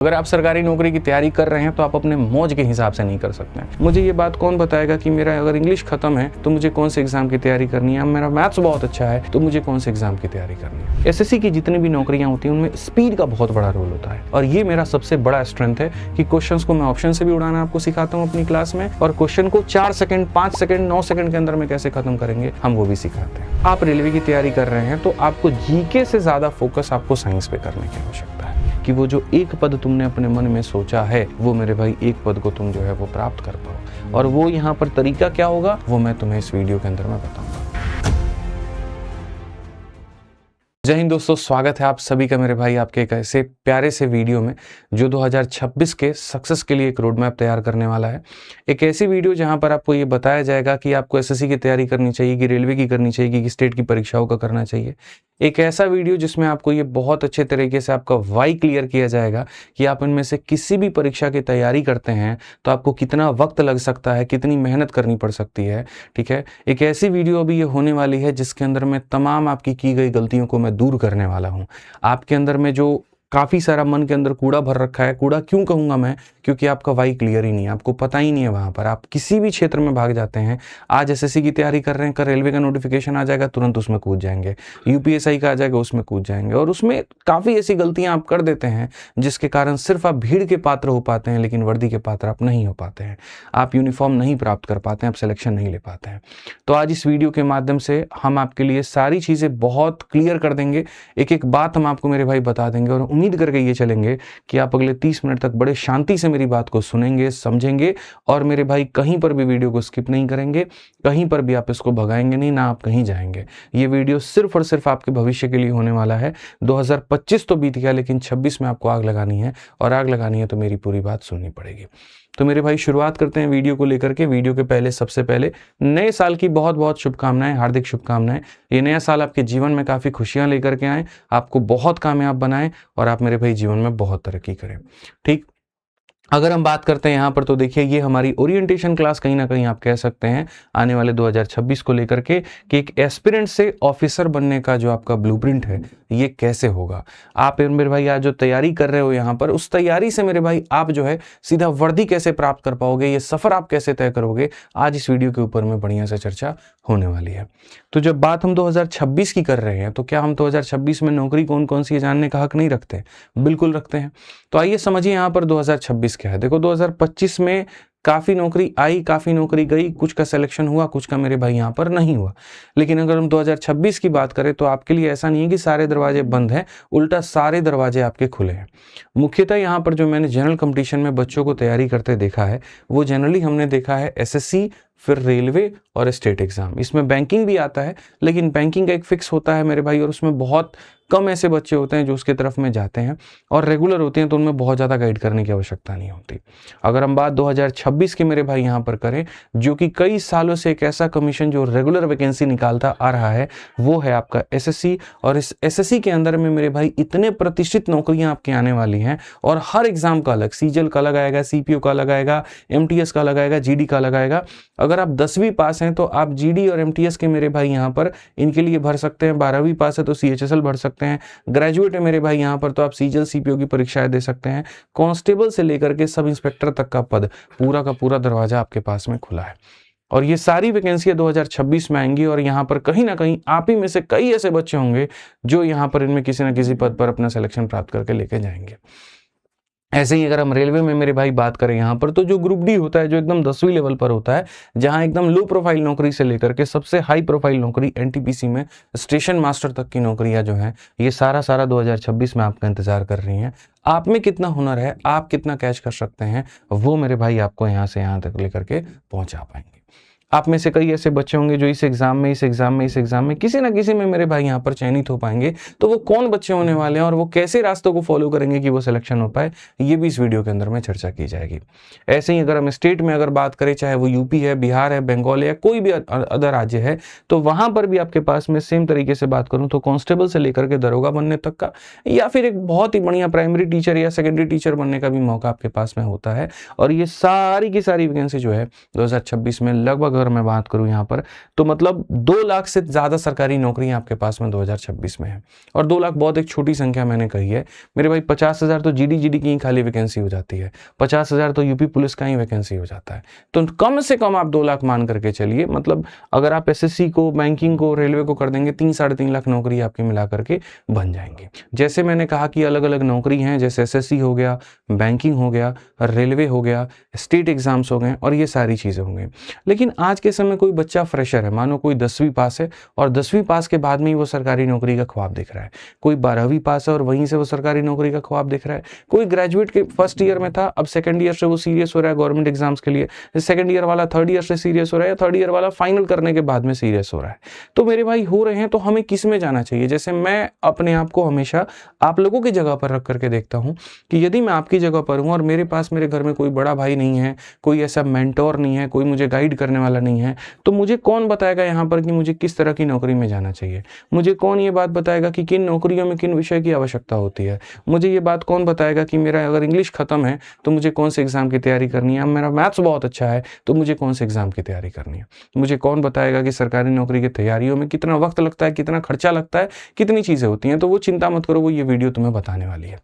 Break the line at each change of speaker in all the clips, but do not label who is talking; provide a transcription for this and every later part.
अगर आप सरकारी नौकरी की तैयारी कर रहे हैं तो आप अपने मौज के हिसाब से नहीं कर सकते हैं। मुझे ये बात कौन बताएगा कि मेरा अगर इंग्लिश खत्म है तो मुझे कौन से एग्जाम की तैयारी करनी है, मेरा मैथ्स बहुत अच्छा है तो मुझे कौन से एग्जाम की तैयारी करनी है। एसएससी की जितनी भी नौकरियां होती हैं उनमें स्पीड का बहुत बड़ा रोल होता है और ये मेरा सबसे बड़ा स्ट्रेंथ है कि क्वेश्चंस को मैं ऑप्शन से भी उड़ाना आपको सिखाता हूँ अपनी क्लास में, और क्वेश्चन को 4 सेकंड 5 सेकंड 9 सेकंड के अंदर में कैसे खत्म करेंगे हम वो भी सिखाते हैं। आप रेलवे की तैयारी कर रहे हैं तो आपको जीके से ज्यादा फोकस आपको साइंस पे करने की आवश्यकता है कि वो जो एक पद तुमने अपने मन में सोचा है वो मेरे भाई एक पद को तुम जो है वो प्राप्त कर पाओ, और वो यहाँ पर तरीका क्या होगा वो मैं तुम्हें इस वीडियो के अंदर में बताऊंगा। जय हिंद दोस्तों, स्वागत है आप सभी का मेरे भाई आपके एक ऐसे प्यारे से वीडियो में जो 2026 के सक्सेस के लिए एक रोड मैप तैयार करने वाला है। एक ऐसी वीडियो जहां पर आपको ये बताया जाएगा कि आपको एसएससी की तैयारी करनी चाहिए, कि रेलवे की करनी चाहिए, कि स्टेट की परीक्षाओं का करना चाहिए। एक ऐसा वीडियो जिसमें आपको ये बहुत अच्छे तरीके से आपका वाई क्लियर किया जाएगा कि आप इनमें से किसी भी परीक्षा की तैयारी करते हैं तो आपको कितना वक्त लग सकता है, कितनी मेहनत करनी पड़ सकती है। ठीक है, एक ऐसी वीडियो अभी ये होने वाली है जिसके अंदर मैं तमाम आपकी की गई गलतियों को मैं दूर करने वाला हूं। आपके अंदर में जो काफी सारा मन के अंदर कूड़ा भर रखा है, कूड़ा क्यों कहूंगा मैं, क्योंकि आपका वाई क्लियर ही नहीं है, आपको पता ही नहीं है। वहां पर आप किसी भी क्षेत्र में भाग जाते हैं, आज एसएससी की तैयारी कर रहे हैं, कल रेलवे का नोटिफिकेशन आ जाएगा तुरंत उसमें कूद जाएंगे, यूपीएससी का आ जाएगा उसमें कूद जाएंगे, और उसमें काफी ऐसी गलतियां आप कर देते हैं जिसके कारण सिर्फ आप भीड़ के पात्र हो पाते हैं लेकिन वर्दी के पात्र आप नहीं हो पाते हैं। आप यूनिफॉर्म नहीं प्राप्त कर पाते हैं, आप सिलेक्शन नहीं ले पाते हैं। तो आज इस वीडियो के माध्यम से हम आपके लिए सारी चीजें बहुत क्लियर कर देंगे, एक एक बात हम आपको मेरे भाई बता देंगे, और उम्मीद करके ये चलेंगे कि आप अगले 30 मिनट तक बड़े शांति से मेरी बात को सुनेंगे, समझेंगे, और मेरे भाई कहीं पर भी वीडियो को स्किप नहीं करेंगे, कहीं पर भी आप इसको भगाएंगे नहीं, ना आप कहीं जाएंगे। ये वीडियो सिर्फ और सिर्फ आपके भविष्य के लिए होने वाला है। 2025 तो बीत गया लेकिन 26 में आपको आग लगानी है, और आग लगानी है तो मेरी पूरी बात सुननी पड़ेगी। तो मेरे भाई शुरुआत करते हैं वीडियो को लेकर के। वीडियो के पहले सबसे पहले नए साल की बहुत बहुत शुभकामनाएं, हार्दिक शुभकामनाएं। ये नया साल आपके जीवन में काफी खुशियां लेकर के आए, आपको बहुत कामयाब बनाए, और आप मेरे भाई जीवन में बहुत तरक्की करें। ठीक, अगर हम बात करते हैं यहाँ पर तो देखिए ये हमारी ओरिएंटेशन क्लास कहीं ना कहीं आप कह सकते हैं आने वाले 2026 को लेकर के, कि एक एस्पिरेंट से ऑफिसर बनने का जो आपका ब्लूप्रिंट है ये कैसे होगा। आप मेरे भाई आज जो तैयारी कर रहे हो यहाँ पर, उस तैयारी से मेरे भाई आप जो है सीधा वर्दी कैसे प्राप्त कर पाओगे, ये सफर आप कैसे तय करोगे, आज इस वीडियो के ऊपर में बढ़िया से चर्चा होने वाली है। तो जब बात हम 2026 की कर रहे हैं तो क्या हम 2026 में नौकरी कौन कौन सी है जानने का हक नहीं रखते? बिल्कुल रखते हैं। तो आइए समझिए यहाँ पर 2026 क्या है। देखो 2025 में काफी नौकरी आई, काफी नौकरी गई, कुछ का सिलेक्शन हुआ, कुछ का मेरे भाई यहाँ पर नहीं हुआ। लेकिन अगर हम 2026 की बात करें तो आपके लिए ऐसा नहीं है कि सारे दरवाजे बंद हैं, उल्टा सारे दरवाजे आपके खुले हैं। मुख्यतः यहाँ पर जो मैंने जनरल कंपटीशन में बच्चों को तैयारी करते देखा है वो जनरली हमने देखा है एसएससी, फिर रेलवे और स्टेट एग्जाम। इसमें बैंकिंग भी आता है लेकिन बैंकिंग का एक फिक्स होता है मेरे भाई, और उसमें बहुत कम ऐसे बच्चे होते हैं जो उसकी तरफ में जाते हैं, और रेगुलर होते हैं तो उनमें बहुत ज़्यादा गाइड करने की आवश्यकता नहीं होती। अगर हम बात 2026 की मेरे भाई यहाँ पर करें, जो कि कई सालों से एक ऐसा कमीशन जो रेगुलर वैकेंसी निकालता आ रहा है वो है आपका एसएससी। और इस एसएससी के अंदर में मेरे भाई इतने प्रतिष्ठित नौकरियां आपकी आने वाली हैं, और हर एग्जाम का अलग, सीजीएल का अलग आएगा, सीपीओ का अलग आएगा, एमटीएस का अलग आएगा, जीडी का अलग आएगा। अगर आप 10वीं पास हैं तो आप जीडी और एमटीएस के मेरे भाई यहाँ पर इनके लिए भर सकते हैं। 12वीं पास है तो सीएचएसएल भर सकते हैं। ग्रेजुएट है मेरे भाई यहाँ पर तो आप सीजीएल सीपीओ की परीक्षाएं दे सकते हैं। कांस्टेबल से लेकर के सब इंस्पेक्टर तक का पद, पूरा का पूरा दरवाजा आपके पास में खुला है, और ये सारी वैकेंसियां 2026 में आएंगी। और यहाँ पर कहीं ना कहीं आप ही में से कई ऐसे बच्चे होंगे जो यहाँ पर इनमें किसी न किसी पद पर अपना सिलेक्शन प्राप्त करके लेके जाएंगे। ऐसे ही अगर हम रेलवे में मेरे भाई बात करें यहाँ पर तो जो ग्रुप डी होता है, जो एकदम 10वीं लेवल पर होता है, जहाँ एकदम लो प्रोफाइल नौकरी से लेकर के सबसे हाई प्रोफाइल नौकरी एनटीपीसी में स्टेशन मास्टर तक की नौकरियां जो हैं, ये सारा 2026 में आपका इंतजार कर रही हैं। आप में कितना हुनर है, आप कितना कैच कर सकते हैं, वो मेरे भाई आपको यहाँ से यहाँ तक लेकर के पहुंचा पाएंगे। आप में से कई ऐसे बच्चे होंगे जो इस एग्जाम में किसी ना किसी में मेरे भाई यहाँ पर चयनित हो पाएंगे। तो वो कौन बच्चे होने वाले हैं और वो कैसे रास्तों को फॉलो करेंगे कि वो सिलेक्शन हो पाए, ये भी इस वीडियो के अंदर में चर्चा की जाएगी। ऐसे ही अगर हम स्टेट में अगर बात करें, चाहे वो यूपी है, बिहार है, बंगाल है, या कोई भी अदर राज्य है, तो वहां पर भी आपके पास में सेम तरीके से बात करूं तो कांस्टेबल से लेकर के दरोगा बनने तक का, या फिर एक बहुत ही बढ़िया प्राइमरी टीचर या सेकेंडरी टीचर बनने का भी मौका आपके पास में होता है। और ये सारी की सारी वैकेंसी जो है 2026 में लगभग अगर मैं बात करूं यहाँ पर, तो मतलब 2 लाख से ज़्यादा सरकारी नौकरियां आपके पास में 2026 में है। और 2 लाख बहुत एक छोटी संख्या मैंने कही है मेरे भाई। 50,000 तो जीडी की ही खाली वैकेंसी हो जाती है, 50,000 तो यूपी पुलिस का ही वैकेंसी हो जाता है। तो कम से कम आप 2 लाख मान करके चलिए, मतलब अगर आप एसएससी को, बैंकिंग को, रेलवे को कर देंगे, 3-3.5 लाख नौकरी आपकी मिला करके बन जाएंगी। जैसे मैंने कहा कि अलग अलग नौकरी हैं, जैसे एसएससी हो गया, बैंकिंग हो गया, रेलवे हो गया, स्टेट एग्जाम्स हो गए, और ये सारी चीज़ें हो गई। लेकिन आज के समय कोई बच्चा फ्रेशर है, मानो कोई 10वीं पास है और 10वीं पास के बाद में ही वो सरकारी नौकरी का ख्वाब देख रहा है। कोई 12वीं पास है और वहीं से वो सरकारी नौकरी का ख्वाब देख रहा है। कोई ग्रेजुएट के फर्स्ट ईयर में था, अब सेकंड ईयर से वो सीरियस हो रहा है गवर्नमेंट एग्जाम्स के लिए, सेकंड ईयर वाला थर्ड ईयर से सीरियस हो रहा है, या थर्ड ईयर वाला फाइनल करने के बाद में सीरियस हो रहा है। तो मेरे भाई हो रहे हैं, तो हमें किस में जाना चाहिए? जैसे मैं अपने आप को हमेशा आप लोगों की जगह पर रख करके देखता हूं कि यदि मैं आपकी जगह पर हूं और मेरे पास मेरे घर में कोई बड़ा भाई नहीं है, कोई ऐसा मेंटोर नहीं है, कोई मुझे गाइड करने वाला नहीं है, तो मुझे कौन बताएगा यहाँ पर कि मुझे किस तरह की नौकरी में जाना चाहिए? मुझे कौन ये बात बताएगा कि किन नौकरियों में किन विषय की आवश्यकता होती है? मुझे ये बात कौन बताएगा कि मेरा अगर इंग्लिश खत्म है तो मुझे कौन से एग्जाम की तैयारी करनी है? मेरा मैथ्स बहुत अच्छा है तो मुझे कौन से एग्जाम की तैयारी करनी है? मुझे कौन बताएगा कि सरकारी नौकरी की तैयारियों में कितना वक्त लगता है, कितना खर्चा लगता है, कितनी चीजें होती हैं? तो वो चिंता मत करो, वो ये वीडियो तुम्हें बताने वाली है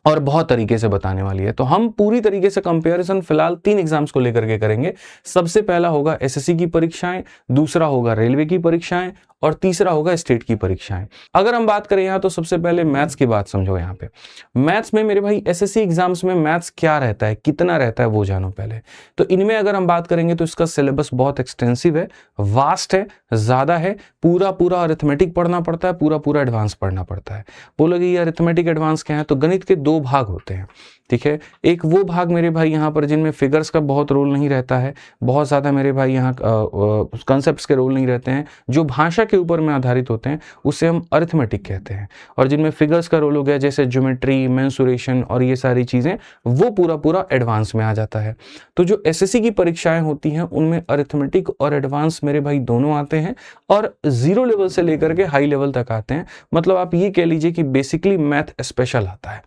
और बहुत तरीके से बताने वाली है। तो हम पूरी तरीके से कंपैरिजन फिलहाल 3 एग्जाम्स को लेकर के करेंगे। सबसे पहला होगा एसएससी की परीक्षाएं, दूसरा होगा रेलवे की परीक्षाएं, और तीसरा होगा स्टेट की परीक्षाएं। अगर हम बात करें यहाँ, तो सबसे पहले मैथ्स की बात समझो। यहाँ पे मैथ्स में मेरे भाई एसएससी एग्जाम्स में मैथ्स क्या रहता है, कितना रहता है, वो जानो पहले। तो इनमें अगर हम बात करेंगे तो इसका सिलेबस बहुत एक्सटेंसिव है, वास्ट है, ज्यादा है। पूरा अरिथमेटिक पढ़ना पड़ता है, पूरा एडवांस पढ़ना पड़ता है। बोलोगे ये अरिथमेटिक एडवांस क्या है? तो गणित के 2 भाग होते हैं, ठीक है। एक वो भाग मेरे भाई यहाँ पर जिनमें फिगर्स का बहुत रोल नहीं रहता है, बहुत ज्यादा मेरे भाई यहाँ कॉन्सेप्ट्स के रोल नहीं रहते हैं, जो भाषा के ऊपर में आधारित होते हैं, उसे हम अरिथमेटिक कहते हैं। और जिनमें फिगर्स का रोल हो गया, जैसे ज्योमेट्री, मेंसुरेशन और ये सारी चीजें, वो पूरा एडवांस में आ जाता है। तो जो एसएससी की परीक्षाएं होती हैं उनमें अरिथमेटिक और एडवांस मेरे भाई दोनों आते हैं, और 0 लेवल से लेकर के हाई लेवल तक आते हैं। मतलब आप ये कह लीजिए कि बेसिकली मैथ स्पेशल आता है।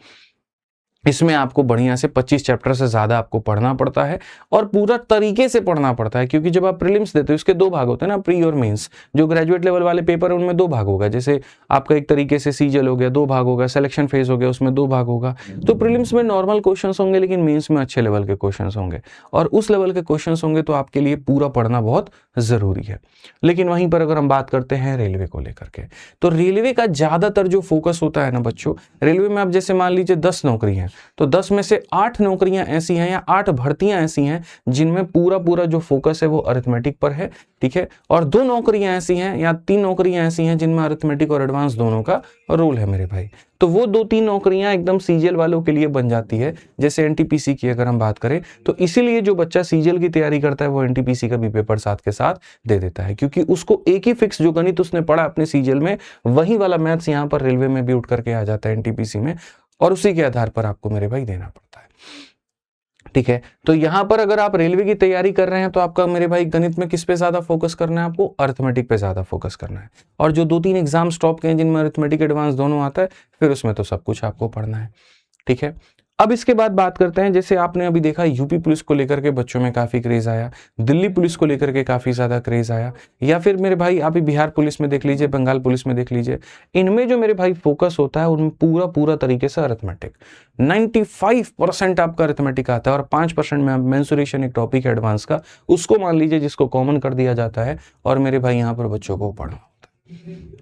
इसमें आपको बढ़िया से 25 चैप्टर से ज्यादा आपको पढ़ना पड़ता है, और पूरा तरीके से पढ़ना पड़ता है, क्योंकि जब आप प्रीलिम्स देते हो इसके 2 भाग होते हैं ना, प्री और मेंस। जो ग्रेजुएट लेवल वाले पेपर है उनमें 2 भाग होगा, जैसे आपका एक तरीके से सीजल हो गया, 2 भाग होगा, सिलेक्शन फेज हो गया, उसमें 2 भाग होगा। तो प्रीलिम्स में नॉर्मल क्वेश्चन होंगे, लेकिन मेन्स में अच्छे लेवल के क्वेश्चन होंगे, और उस लेवल के क्वेश्चन होंगे, तो आपके लिए पूरा पढ़ना बहुत जरूरी है। लेकिन वहीं पर अगर हम बात करते हैं रेलवे को लेकर के, तो रेलवे का ज्यादातर जो फोकस होता है ना बच्चों, रेलवे में आप जैसे मान लीजिए 10 नौकरी है, तो 10 में से 8 नौकरियां ऐसी हैं या 8 भर्तियां ऐसी हैं जिनमें पूरा जो फोकस है वो अरिथमेटिक पर है, ठीक है। और 2 नौकरियां ऐसी हैं या 3 नौकरियां ऐसी हैं जिनमें अरिथमेटिक और एडवांस दोनों का रोल है मेरे भाई। तो वो 2-3 नौकरियां एकदम सीजीएल वालों के लिए बन जाती है, जैसे एनटीपीसी की अगर हम बात करें, तो इसीलिए जो बच्चा सीजीएल की तैयारी करता है वो एनटीपीसी का भी पेपर साथ के साथ दे देता है, क्योंकि उसको एक ही फिक्स जो गणित उसने पढ़ा अपने सीजीएल में, वही वाला मैथ्स यहाँ पर रेलवे में भी उठ करके आ जाता है एनटीपीसी में, और उसी के आधार पर आपको मेरे भाई देना पड़ता है, ठीक है। तो यहां पर अगर आप रेलवे की तैयारी कर रहे हैं तो आपका मेरे भाई गणित में किस पे ज्यादा फोकस करना है? आपको अरिथमेटिक पे ज्यादा फोकस करना है। और जो 2-3 एग्जाम स्टॉप के हैं जिनमें अरिथमेटिक एडवांस दोनों आता है, फिर उसमें तो सब कुछ आपको पढ़ना है, ठीक है। अब इसके बाद बात करते हैं, जैसे आपने अभी देखा यूपी पुलिस को लेकर के बच्चों में काफी क्रेज आया, दिल्ली पुलिस को लेकर के काफी ज्यादा क्रेज आया, या फिर मेरे भाई आप बिहार पुलिस में देख लीजिए, बंगाल पुलिस में देख लीजिए। इनमें जो मेरे भाई फोकस होता है उनमें पूरा तरीके से अरिथमेटिक, 95% आपका अरिथमेटिक आता है, और 5% में मेंसुरेशन एक टॉपिक है एडवांस का, उसको मान लीजिए जिसको कॉमन कर दिया जाता है, और मेरे भाई यहाँ पर बच्चों को पढ़ना।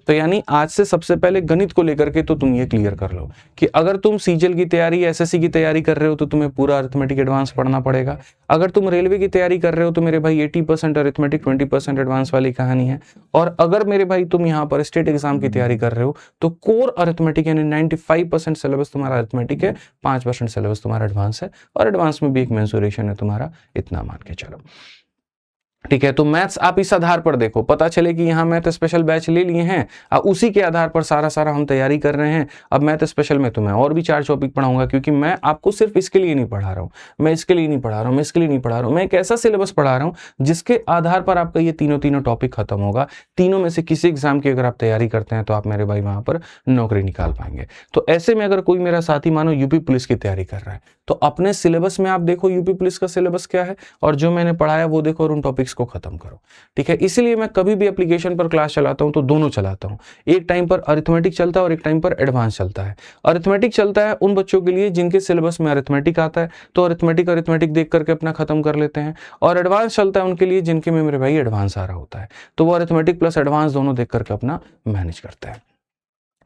तो यानी आज से सबसे पहले गणित को लेकर के तो तुम ये क्लियर कर लो कि अगर तुम सीजीएल की तैयारी, एसएससी की तैयारी कर रहे हो तो तुम्हें पूरा अरिथमेटिक एडवांस पढ़ना पड़ेगा। अगर तुम रेलवे की तैयारी कर रहे हो तो मेरे भाई 80% अरिथमेटिक, 20% एडवांस वाली कहानी है। और अगर मेरे भाई तुम यहाँ पर स्टेट एग्जाम की तैयारी कर रहे हो तो कोर अरिथमेटिक यानी 95% सिलेबस तुम्हारा अरिथमेटिक है, 5% सिलेबस तुम्हारा एडवांस है, और एडवांस में भी एक मेंसुरेशन है तुम्हारा, इतना मान के चलो, ठीक है। तो मैथ्स आप इस आधार पर देखो, पता चले कि यहाँ मैथ स्पेशल बैच ले लिए हैं, उसी के आधार पर सारा हम तैयारी कर रहे हैं। अब मैथ स्पेशल में तुम्हें और भी 4 टॉपिक पढ़ाऊंगा, क्योंकि मैं आपको सिर्फ इसके लिए नहीं पढ़ा रहा हूँ, मैं इसके लिए नहीं पढ़ा रहा हूँ, मैं इसके लिए नहीं पढ़ा रहा हूँ, मैं एक ऐसा सिलेबस पढ़ा रहा हूँ जिसके आधार पर आपका ये तीनों टॉपिक खत्म होगा। तीनों में से किसी एग्जाम की अगर आप तैयारी करते हैं तो आप मेरे भाई वहां पर नौकरी निकाल पाएंगे। तो ऐसे में अगर कोई मेरा साथी मानो यूपी पुलिस की तैयारी कर रहा है, तो अपने सिलेबस में आप देखो यूपी पुलिस का सिलेबस क्या है और जो मैंने पढ़ाया वो देखो और उन टॉपिक्स को खत्म करो। ठीक है, इसलिए मैं कभी भी एप्लीकेशन पर क्लास चलाता हूं तो दोनों चलाता हूं। एक टाइम पर अरिथमेटिक चलता है और एक टाइम पर एडवांस चलता है। अरिथमेटिक चलता है उन बच्चों के लिए जिनके सिलेबस में अरिथमेटिक आता है, तो अरिथमेटिक देख करके अपना खत्म कर लेते हैं। और एडवांस चलता है उनके लिए जिनके में मेरे भाई एडवांस आ रहा होता है, तो वो अरिथमेटिक प्लस एडवांस दोनों देख करके अपना मैनेज करते हैं।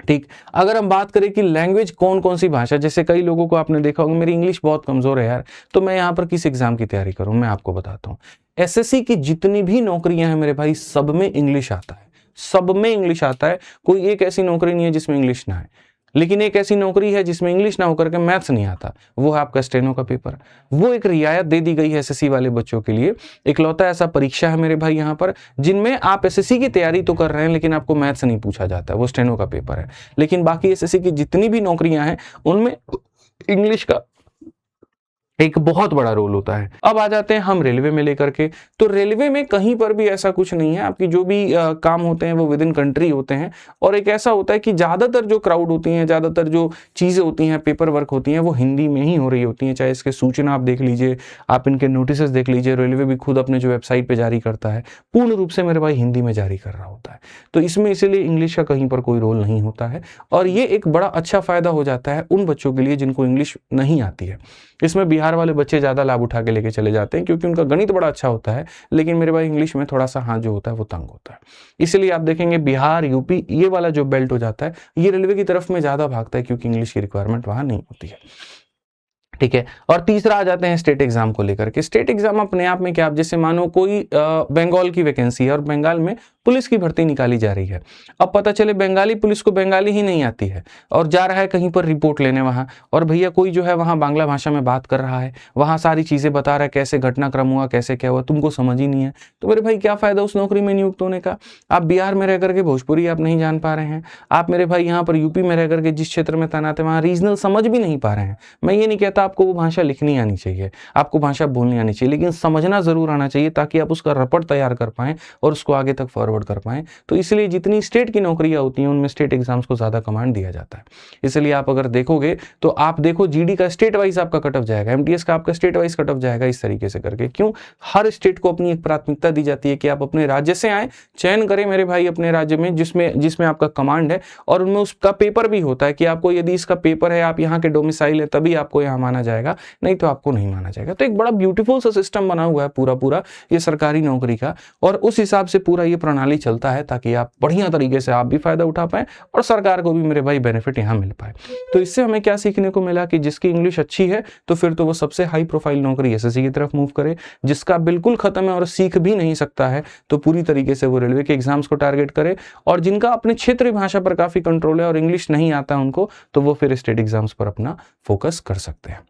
ठीक, अगर हम बात करें कि लैंग्वेज कौन कौन सी भाषा, जैसे कई लोगों को आपने देखा होगा मेरी इंग्लिश बहुत कमजोर है यार, तो मैं यहाँ पर किस एग्जाम की तैयारी करूं, मैं आपको बताता हूँ। एसएससी की जितनी भी नौकरियां हैं मेरे भाई, सब में इंग्लिश आता है, सब में इंग्लिश आता है। कोई एक ऐसी नौकरी नहीं है जिसमें इंग्लिश ना है। लेकिन एक ऐसी नौकरी है जिसमें इंग्लिश ना होकर के मैथ्स नहीं आता, वो है आपका स्टेनो का पेपर। वो एक रियायत दे दी गई है एसएससी वाले बच्चों के लिए। इकलौता ऐसा परीक्षा है मेरे भाई यहाँ पर जिनमें आप एसएससी की तैयारी तो कर रहे हैं लेकिन आपको मैथ्स नहीं पूछा जाता, वो स्टेनो का पेपर है। लेकिन बाकी एसएससी की जितनी भी नौकरियां हैं उनमें इंग्लिश का एक बहुत बड़ा रोल होता है। अब आ जाते हैं हम रेलवे में लेकर के, तो रेलवे में कहीं पर भी ऐसा कुछ नहीं है। आपकी जो भी काम होते हैं वो विद इन कंट्री होते हैं। और एक ऐसा होता है कि ज़्यादातर जो क्राउड होती हैं, ज़्यादातर जो चीज़ें होती हैं, पेपर वर्क होती हैं, वो हिंदी में ही हो रही होती हैं। चाहे इसके सूचना आप देख लीजिए, आप इनके नोटिस देख लीजिए, रेलवे भी खुद अपने जो वेबसाइट पर जारी करता है पूर्ण रूप से मेरे भाई हिंदी में जारी कर रहा होता है। तो इसमें इसीलिए इंग्लिश का कहीं पर कोई रोल नहीं होता है। और ये एक बड़ा अच्छा फायदा हो जाता है उन बच्चों के लिए जिनको इंग्लिश नहीं आती है। इसमें बिहार वाले बच्चे ज़्यादा लाभ उठा के लेके चले जाते हैं क्योंकि उनका गणित बड़ा अच्छा होता है, लेकिन मेरे भाई इंग्लिश में थोड़ा सा हाथ जो होता है वो तंग होता है। इसलिए आप देखेंगे बिहार, यूपी, ये वाला जो बेल्ट हो जाता है ये रेलवे की तरफ में ज़्यादा भागता है क्योंकि इंग्लिश की रिक्वायरमेंट वहाँ नहीं होती है। ठीक है, और तीसरा आ जाते हैं स्टेट एग्जाम को लेकर के। स्टेट एग्जाम अपने आप में क्या, आप जैसे मानो कोई बंगाल की वैकेंसी है और बंगाल में पुलिस की भर्ती निकाली जा रही है। अब पता चले बंगाली पुलिस को बंगाली ही नहीं आती है और जा रहा है कहीं पर रिपोर्ट लेने वहाँ, और भैया कोई जो है वहाँ बांग्ला भाषा में बात कर रहा है, वहाँ सारी चीज़ें बता रहा है कैसे घटनाक्रम हुआ, कैसे क्या हुआ, तुमको समझ ही नहीं है, तो मेरे भाई क्या फ़ायदा उस नौकरी में नियुक्त होने का। आप बिहार में रह करके भोजपुरी आप नहीं जान पा रहे हैं, आप मेरे भाई यहाँ पर यूपी में रह करके जिस क्षेत्र में तैनात है वहाँ रीजनल समझ भी नहीं पा रहे हैं। मैं ये नहीं कहता आपको वो भाषा लिखनी आनी चाहिए, आपको भाषा बोलनी आनी चाहिए, लेकिन समझना ज़रूर आना चाहिए ताकि आप उसका रपट तैयार कर पाएँ और उसको आगे तक फॉरवर्ड कर पाएँ। तो इसलिए जितनी स्टेट की नौकरियां होती हैं उनमें स्टेट एग्जाम्स को ज़्यादा कमांड दिया जाता है। इसलिए आप अगर देखोगे तो आप देखो जीडी का स्टेट वाइज आपका कट ऑफ जाएगा, एमटीएस का आपका स्टेट वाइज कट ऑफ जाएगा, इस तरीके से करके। क्यों, हर स्टेट को अपनी एक प्राथमिकता दी जाती है कि आप अपने राज्य से आए, चयन करें मेरे भाई अपने राज्य में जिसमें आपका कमांड है, और उनमें उसका पेपर भी होता है कि आपको यदि इसका पेपर है, आप यहाँ के डोमिसाइल है, तभी आपको यहाँ माना जाएगा, नहीं तो आपको नहीं माना जाएगा। तो एक बड़ा ब्यूटीफुल सा सिस्टम बना हुआ है पूरा ये सरकारी नौकरी का, और उस हिसाब से पूरा ये प्रणाली चलता है ताकि आप बढ़िया तरीके से आप भी फायदा उठा पाएं और सरकार को भी मेरे भाई बेनिफिट यहाँ मिल पाए। तो इससे हमें क्या सीखने को मिला कि जिसकी इंग्लिश अच्छी है तो फिर तो वो सबसे हाई प्रोफाइल नौकरी एसएससी की तरफ मूव करे, जिसका बिल्कुल खत्म है और सीख भी नहीं सकता है तो पूरी तरीके से वो रेलवे के एग्जाम्स को टारगेट करे, और जिनका अपने क्षेत्रीय भाषा पर काफी कंट्रोल है और इंग्लिश नहीं आता उनको, तो वो फिर स्टेट एग्जाम्स पर अपना फोकस कर सकते हैं।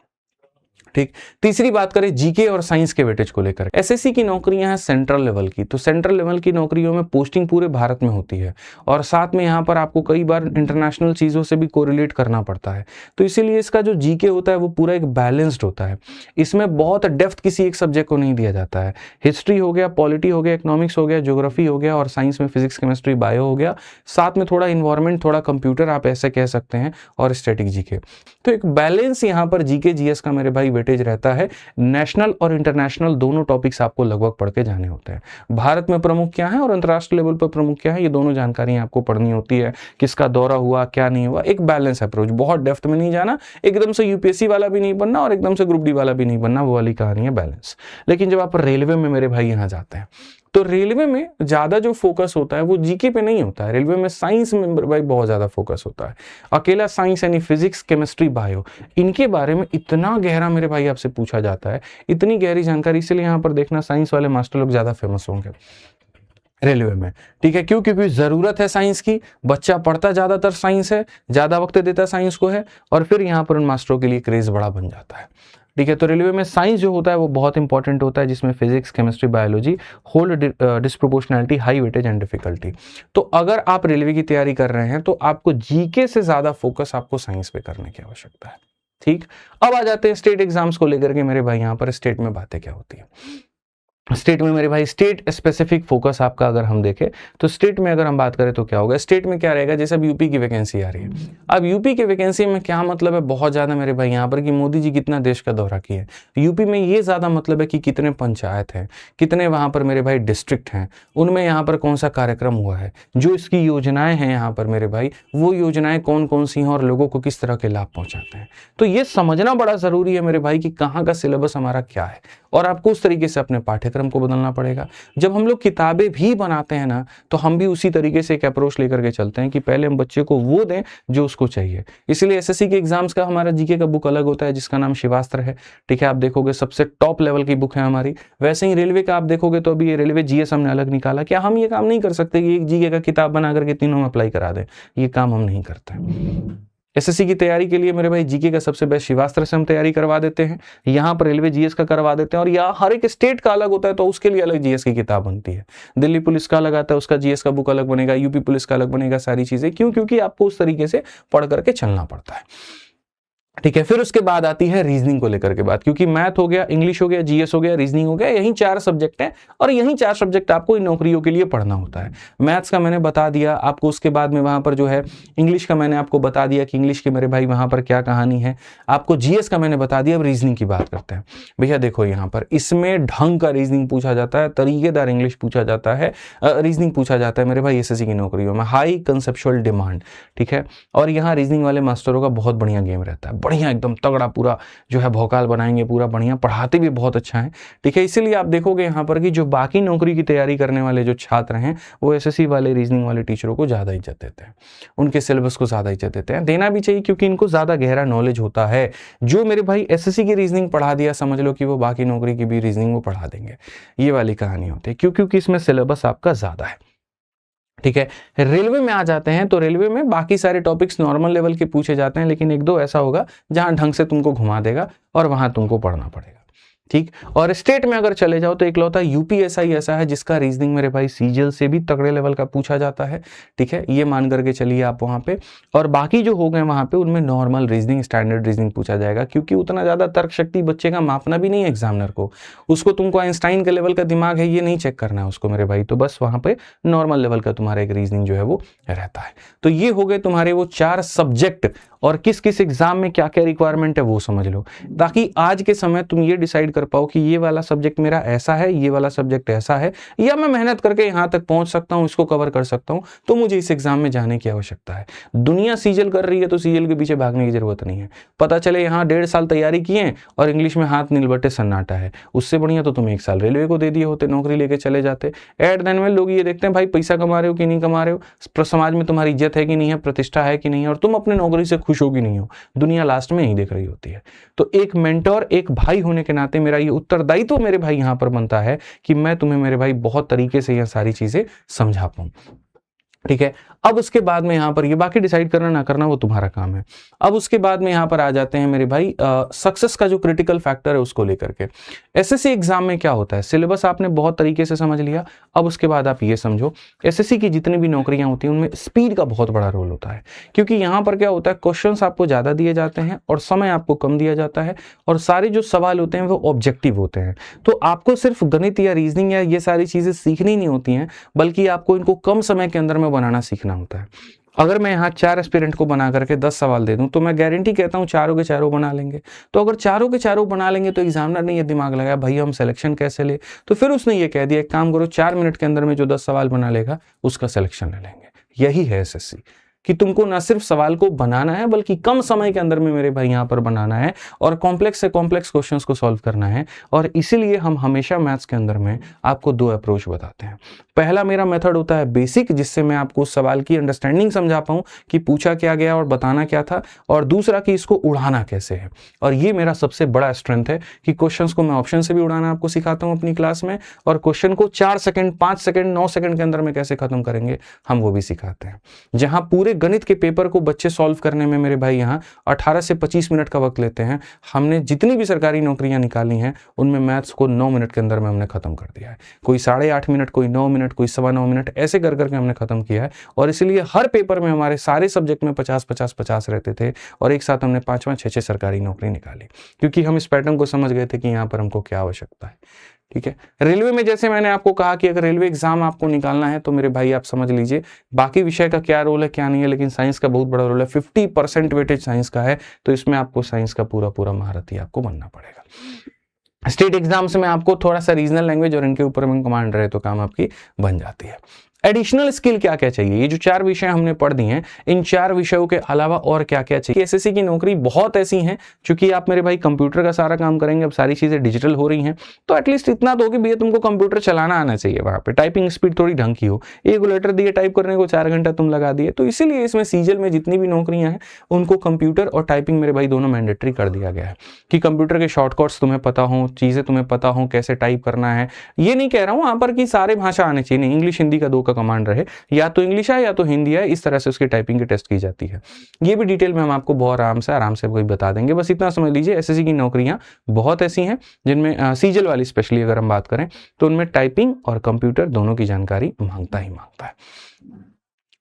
ठीक, तीसरी बात करें जीके और साइंस के वेटेज को लेकर। एसएससी की नौकरियां हैं सेंट्रल लेवल की, तो सेंट्रल लेवल की नौकरियों में पोस्टिंग पूरे भारत में होती है और साथ में यहाँ पर आपको कई बार इंटरनेशनल चीज़ों से भी कोरिलेट करना पड़ता है। तो इसीलिए इसका जो जीके होता है वो पूरा एक बैलेंस्ड होता है। इसमें बहुत डेप्थ किसी एक सब्जेक्ट को नहीं दिया जाता है। हिस्ट्री हो गया, पॉलिटी हो गया, इकोनॉमिक्स हो गया, ज्योग्राफी हो गया, और साइंस में फिजिक्स, केमिस्ट्री, बायो हो गया, साथ में थोड़ा इन्वायरमेंट, थोड़ा कंप्यूटर आप ऐसे कह सकते हैं, और स्टैटिक जीके। तो एक बैलेंस यहाँ पर जीके जीएस का मेरे भाई वेटेज रहता है। नेशनल और इंटरनेशनल दोनों टॉपिक्स आपको लगभग पढ़ के जाने होते हैं। भारत में प्रमुख क्या है और अंतर्राष्ट्रीय लेवल पर प्रमुख क्या है, ये दोनों जानकारी आपको पढ़नी होती है। किसका दौरा हुआ, क्या नहीं हुआ, एक बैलेंस अप्रोच, बहुत डेप्थ में नहीं जाना, एकदम से यूपीएससी वाला भी नहीं बनना और एकदम से ग्रुप डी वाला भी नहीं बनना, वो वाली कहानी है बैलेंस। लेकिन जब आप रेलवे में मेरे भाई यहाँ जाते हैं तो रेलवे में ज्यादा जो फोकस होता है वो जीके पे नहीं होता है। रेलवे में साइंस में भाई बहुत ज्यादा फोकस होता है। अकेला साइंस यानी फिजिक्स, केमिस्ट्री, बायो, इनके बारे में इतना गहरा मेरे भाई आपसे पूछा जाता है, इतनी गहरी जानकारी, इसलिए यहाँ पर देखना साइंस वाले मास्टर लोग ज्यादा फेमस होंगे रेलवे में। ठीक है, क्यों, क्योंकि जरूरत है साइंस की, बच्चा पढ़ता ज्यादातर साइंस है, ज्यादा वक्त देता साइंस को है, और फिर यहाँ पर उन मास्टरों के लिए क्रेज बड़ा बन जाता है। ठीक है, तो रेलवे में साइंस जो होता है वो बहुत इंपॉर्टेंट होता है, जिसमें physics, chemistry, biology hold disproportionality, high weightage and difficulty. तो अगर आप रेलवे की तैयारी कर रहे हैं तो आपको जीके से ज्यादा फोकस आपको साइंस पे करने की आवश्यकता है। ठीक, अब आ जाते हैं स्टेट एग्जाम्स को लेकर के मेरे भाई। यहाँ पर स्टेट में बातें क्या होती है। स्टेट में मेरे भाई स्टेट स्पेसिफिक फोकस आपका अगर हम देखें तो स्टेट में अगर हम बात करें तो क्या होगा, स्टेट में क्या रहेगा, जैसे अब यूपी की वैकेंसी आ रही है। अब यूपी की वैकेंसी में क्या मतलब है, बहुत ज़्यादा मेरे भाई यहाँ पर कि मोदी जी कितना देश का दौरा किए हैं। यूपी में ये ज़्यादा मतलब है कि कितने पंचायत हैं, कितने वहाँ पर मेरे भाई डिस्ट्रिक्ट हैं, उनमें यहाँ पर कौन सा कार्यक्रम हुआ है, जो इसकी योजनाएं हैं यहाँ पर मेरे भाई, वो योजनाएं कौन कौन सी हैं और लोगों को किस तरह के लाभ पहुँचाते हैं। तो ये समझना बड़ा ज़रूरी है मेरे भाई कि कहाँ का सिलेबस हमारा क्या है, और आपको उस तरीके से अपने पाठ्यक्रम को बदलना पड़ेगा। जब हम लोग किताबें भी बनाते हैं ना, तो हम भी उसी तरीके से एक अप्रोच लेकर के चलते हैं कि पहले हम बच्चे को वो दें जो उसको चाहिए। इसलिए एसएससी के एग्जाम्स का हमारा जीके का बुक अलग होता है जिसका नाम शिवास्त्र है, ठीक है, आप देखोगे सबसे टॉप लेवल की बुक है हमारी। वैसे ही रेलवे का आप देखोगे तो अभी ये रेलवे जीएस हमने अलग निकाला। क्या हम ये काम नहीं कर सकते कि एक जीके का किताब बना करके तीनों में अप्लाई करा दें? ये काम हम नहीं करते। एसएससी की तैयारी के लिए मेरे भाई जीके का सबसे बेस्ट शिवास्त्र से हम तैयारी करवा देते हैं, यहाँ पर रेलवे जीएस का करवा देते हैं, और यहाँ हर एक स्टेट का अलग होता है तो उसके लिए अलग जीएस की किताब बनती है। दिल्ली पुलिस का अलग आता है, उसका जीएस का बुक अलग बनेगा, यूपी पुलिस का अलग बनेगा, सारी चीजें। क्यों? क्योंकि आपको उस तरीके से पढ़ करके चलना पड़ता है, ठीक है। फिर उसके बाद आती है रीजनिंग को लेकर के बात, क्योंकि मैथ हो गया, इंग्लिश हो गया, जीएस हो गया, रीजनिंग हो गया, यही 4 सब्जेक्ट हैं, और यही 4 सब्जेक्ट आपको इन नौकरियों के लिए पढ़ना होता है। मैथ्स का मैंने बता दिया आपको, उसके बाद में वहां पर जो है इंग्लिश का मैंने आपको बता दिया कि इंग्लिश के मेरे भाई वहां पर क्या कहानी है, आपको जीएस का मैंने बता दिया। अब रीजनिंग की बात करते हैं। भैया देखो यहाँ पर इसमें ढंग का रीजनिंग पूछा जाता है, तरीकेदार इंग्लिश पूछा जाता है, रीजनिंग पूछा जाता है मेरे भाई एसएससी की नौकरियों में, हाई कंसेप्चुअल डिमांड, ठीक है। और यहाँ रीजनिंग वाले मास्टरों का बहुत बढ़िया गेम रहता है, बढ़िया एकदम तगड़ा, पूरा जो है भौकाल बनाएंगे, पूरा बढ़िया, पढ़ाते भी बहुत अच्छा है, ठीक है। इसीलिए आप देखोगे यहाँ पर कि जो बाकी नौकरी की तैयारी करने वाले जो छात्र हैं वो एसएससी वाले रीजनिंग वाले टीचरों को ज्यादा इज्जत देते हैं, उनके सिलेबस को ज्यादा इज्जत देते हैं। देना भी चाहिए क्योंकि इनको ज्यादा गहरा नॉलेज होता है। जो मेरे भाई एसएससी की रीजनिंग पढ़ा दिया, समझ लो कि वो बाकी नौकरी की भी रीजनिंग वो पढ़ा देंगे, ये वाली कहानी होती है। क्योंकि इसमें सिलेबस आपका ज्यादा है, ठीक है। रेलवे में आ जाते हैं तो रेलवे में बाकी सारे टॉपिक्स नॉर्मल लेवल के पूछे जाते हैं, लेकिन एक दो ऐसा होगा जहां ढंग से तुमको घुमा देगा और वहां तुमको पढ़ना पड़ेगा, ठीक। और स्टेट में अगर चले जाओ तो इकलौता यूपीएसआई ऐसा है जिसका रीजनिंग मेरे भाई सीजीएल से भी तगड़े लेवल का पूछा जाता है, ठीक है, ये मान करके चलिए आप वहां पे। और बाकी जो हो गए वहां पे उनमें नॉर्मल रीजनिंग, स्टैंडर्ड रीजनिंग पूछा जाएगा, क्योंकि उतना ज्यादा तर्क शक्ति बच्चे का मापना भी नहीं है एग्जामिनर को। उसको तुमको आइंस्टाइन के लेवल का दिमाग है ये नहीं चेक करना है उसको मेरे भाई, तो बस वहां पे नॉर्मल लेवल का तुम्हारा एक रीजनिंग जो है वो रहता है। तो ये हो गए तुम्हारे वो 4 सब्जेक्ट, और किस किस एग्जाम में क्या क्या रिक्वायरमेंट है वो समझ लो, ताकि आज के समय तुम ये डिसाइड कर पाओ कि ये वाला सब्जेक्ट मेरा ऐसा है, ये वाला सब्जेक्ट ऐसा है, या मैं मेहनत करके यहां तक पहुंच सकता हूं, इसको कवर कर सकता हूं, तो मुझे इस एग्जाम में जाने की आवश्यकता है। दुनिया सीजल कर रही है तो सीजल के पीछे भागने की जरूरत नहीं है। पता चले यहाँ 1.5 साल तैयारी किए और इंग्लिश में हाथ नीलबट्टे सन्नाटा है, उससे बढ़िया तो तुम 1 साल रेलवे को दे दिए होते, नौकरी लेके चले जाते। एट द एंड में लोग ये देखते हैं भाई पैसा कमा रहे हो कि नहीं कमा रहे हो, समाज में तुम्हारी इज्जत है कि नहीं है, प्रतिष्ठा है कि नहीं है, और तुम अपनी नौकरी से खुश हो कि नहीं हो, दुनिया लास्ट में यही देख रही होती है। तो एक मेंटर, एक भाई होने के नाते मेरा ये उत्तरदायित्व मेरे भाई यहां पर बनता है कि मैं तुम्हें मेरे भाई बहुत तरीके से यह सारी चीजें समझा पाऊं, ठीक है। अब उसके बाद में यहां पर ये बाकी डिसाइड करना ना करना वो तुम्हारा काम है। अब उसके बाद में यहां पर आ जाते हैं मेरे भाई सक्सेस का जो क्रिटिकल फैक्टर है उसको लेकर के। एसएससी एग्जाम में क्या होता है, सिलेबस आपने बहुत तरीके से समझ लिया। अब उसके बाद आप ये समझो एसएससी की जितनी भी नौकरियां होती हैं उनमें स्पीड का बहुत बड़ा रोल होता है, क्योंकि यहां पर क्या होता है, क्वेश्चंस आपको ज्यादा दिए जाते हैं और समय आपको कम दिया जाता है, और सारे जो सवाल होते हैं वो ऑब्जेक्टिव होते हैं। तो आपको सिर्फ गणित या रीजनिंग या ये सारी चीजें सीखनी नहीं होती हैं, बल्कि आपको इनको कम समय के अंदर में बनाना सीखना होता है। अगर मैं यहाँ 4 एस्पिरेंट को बना करके 10 सवाल दे दूं तो मैं गारंटी कहता हूँ चारों के चारों बना लेंगे। तो अगर चारों के चारों बना लेंगे तो एग्जामिनर ने ये दिमाग लगाया भाई हम सिलेक्शन कैसे ले, तो फिर उसने ये कह दिया एक काम करो 4 मिनट के अंदर में जो 10 सवाल बना लेगा उसका सिलेक्शन ले लेंगे। यही है एसएससी, कि तुमको ना सिर्फ सवाल को बनाना है बल्कि कम समय के अंदर में मेरे भाई यहाँ पर बनाना है, और कॉम्प्लेक्स से कॉम्प्लेक्स क्वेश्चंस को सॉल्व करना है। और इसीलिए हम हमेशा मैथ्स के अंदर में आपको 2 अप्रोच बताते हैं। पहला मेरा मेथड होता है बेसिक, जिससे मैं आपको उस सवाल की अंडरस्टैंडिंग समझा पाऊं कि पूछा क्या गया और बताना क्या था, और दूसरा कि इसको उड़ाना कैसे है। और ये मेरा सबसे बड़ा स्ट्रेंथ है कि क्वेश्चंस को मैं ऑप्शन से भी उड़ाना आपको सिखाता हूं अपनी क्लास में, और क्वेश्चन को 4 सेकंड, 5 सेकंड, 9 सेकंड के अंदर में कैसे खत्म करेंगे हम वो भी सिखाते हैं। जहां पूरे गणित के पेपर को बच्चे सॉल्व करने में मेरे भाई यहाँ 18 से 25 मिनट का वक्त लेते हैं, हमने जितनी भी सरकारी नौकरियां निकाली हैं उनमें मैथ्स को 9 मिनट के अंदर में हमने खत्म कर दिया है। कोई 8.5 मिनट, कोई 9 मिनट, कोई 9.25 मिनट, ऐसे कर करके हमने खत्म किया है। और इसलिए हर पेपर में हमारे सारे सब्जेक्ट में 50-50-50 रहते थे, और एक साथ हमने 5-5, 6-6 सरकारी नौकरी निकाली, क्योंकि हम इस पैटर्न को समझ गए थे कि यहाँ पर हमको क्या आवश्यकता है। ठीक है। रेलवे में जैसे मैंने आपको कहा कि अगर रेलवे एग्जाम आपको निकालना है तो मेरे भाई आप समझ लीजिए बाकी विषय का क्या रोल है क्या नहीं है, लेकिन साइंस का बहुत बड़ा रोल है। 50% वेटेज साइंस का है, तो इसमें आपको साइंस का पूरा पूरा महारथी आपको बनना पड़ेगा। स्टेट एग्जाम्स में आपको थोड़ा सा रीजनल लैंग्वेज और इनके ऊपर में कमांड रहे तो काम आपकी बन जाती है। एडिशनल स्किल क्या क्या चाहिए, ये जो 4 विषय हमने पढ़ दिए हैं, इन 4 विषयों के अलावा और क्या क्या चाहिए। एसएससी की नौकरी बहुत ऐसी हैं, क्योंकि आप मेरे भाई कंप्यूटर का सारा काम करेंगे, अब सारी चीजें डिजिटल हो रही हैं, तो एटलीस्ट इतना दो कि भैया तुमको कंप्यूटर चलाना आना चाहिए, वहां पे टाइपिंग स्पीड थोड़ी ढंग की हो। एक लेटर दिए टाइप करने को 4 घंटा तुम लगा दिए, तो इसीलिए इसमें सीजल में जितनी भी नौकरियां हैं उनको कंप्यूटर और टाइपिंग मेरे भाई दोनों मैंडेटरी कर दिया गया है, कि कंप्यूटर के शॉर्टकट्स तुम्हें पता हो, चीजें तुम्हें पता हो, कैसे टाइप करना है। ये नहीं कह रहा हूं वहां पर कि सारे भाषा आने चाहिए, नहीं, इंग्लिश हिंदी का 2 का कमांड रहे, या तो इंग्लिश है या तो हिंदी है, इस तरह से उसकी टाइपिंग की टेस्ट की जाती है। ये भी डिटेल में हम आपको बहुत आराम से कोई बता देंगे। बस इतना समझ लीजिए एसएससी की नौकरियां बहुत ऐसी हैं जिनमें सीजल वाली स्पेशली अगर हम बात करें तो उनमें टाइपिंग और कंप्यूटर दोनों की जानकारी मांगता ही मांगता है,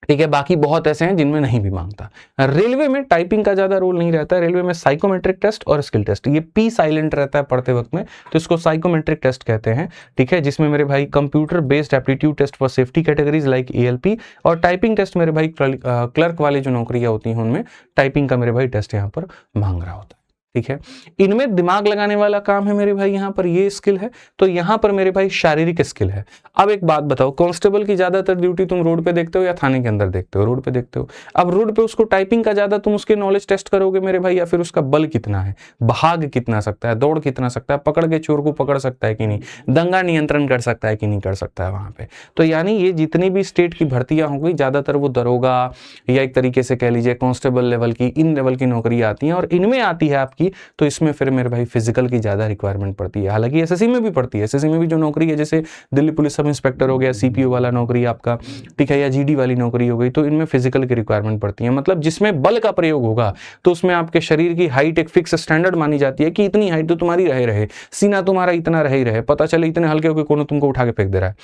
ठीक है। बाकी बहुत ऐसे हैं जिनमें नहीं भी मांगता। रेलवे में टाइपिंग का ज्यादा रोल नहीं रहता है, रेलवे में साइकोमेट्रिक टेस्ट और स्किल टेस्ट, ये पी साइलेंट रहता है पढ़ते वक्त में, तो इसको साइकोमेट्रिक टेस्ट कहते हैं, ठीक है, जिसमें मेरे भाई computer based aptitude test for safety categories like ALP और टाइपिंग टेस्ट मेरे भाई क्लर्क वाले जो नौकरियां होती हैं उनमें टाइपिंग का मेरे भाई टेस्ट यहाँ पर मांग रहा होता है, ठीक है। इनमें दिमाग लगाने वाला काम है मेरे भाई, यहाँ पर ये स्किल है, तो यहाँ पर मेरे भाई शारीरिक स्किल है। अब एक बात बताओ, कांस्टेबल की ज्यादातर ड्यूटी तुम रोड पे देखते हो या थाने के अंदर देखते हो? रोड पे देखते हो। अब रोड पे उसको टाइपिंग का ज्यादा तुम उसके नॉलेज टेस्ट करोगे मेरे भाई, या फिर उसका बल कितना है, भाग कितना सकता है, दौड़ कितना सकता है, पकड़ के चोर को पकड़ सकता है कि नहीं, दंगा नियंत्रण कर सकता है कि नहीं कर सकता है वहां पे। तो यानी ये जितनी भी स्टेट की भर्तियां होंगी ज्यादातर वो दरोगा या एक तरीके से कह लीजिए कांस्टेबल लेवल की, इन लेवल की नौकरी आती है, और इनमें आती है आपकी, तो इसमें फिर मेरे भाई फिजिकल की ज्यादा रिक्वायरमेंट पड़ती है। हालांकि एसएससी में भी पड़ती है, एसएससी में भी जो नौकरी है जैसे दिल्ली पुलिस सब इंस्पेक्टर हो गया, सीपीओ वाला नौकरी आपका, ठीक है, या जीडी वाली नौकरी हो गई, तो इनमें फिजिकल की रिक्वायरमेंट पड़ती है। मतलब जिसमें बल का प्रयोग होगा तो उसमें आपके शरीर की हाइट एक फिक्स स्टैंडर्ड मानी जाती है कि इतनी हाइट तो तुम्हारी रहे, सीना तुम्हारा इतना रहे ही रहे, पता चले इतने हल्के होकर कोनो तुमको उठा के फेंक दे रहा है,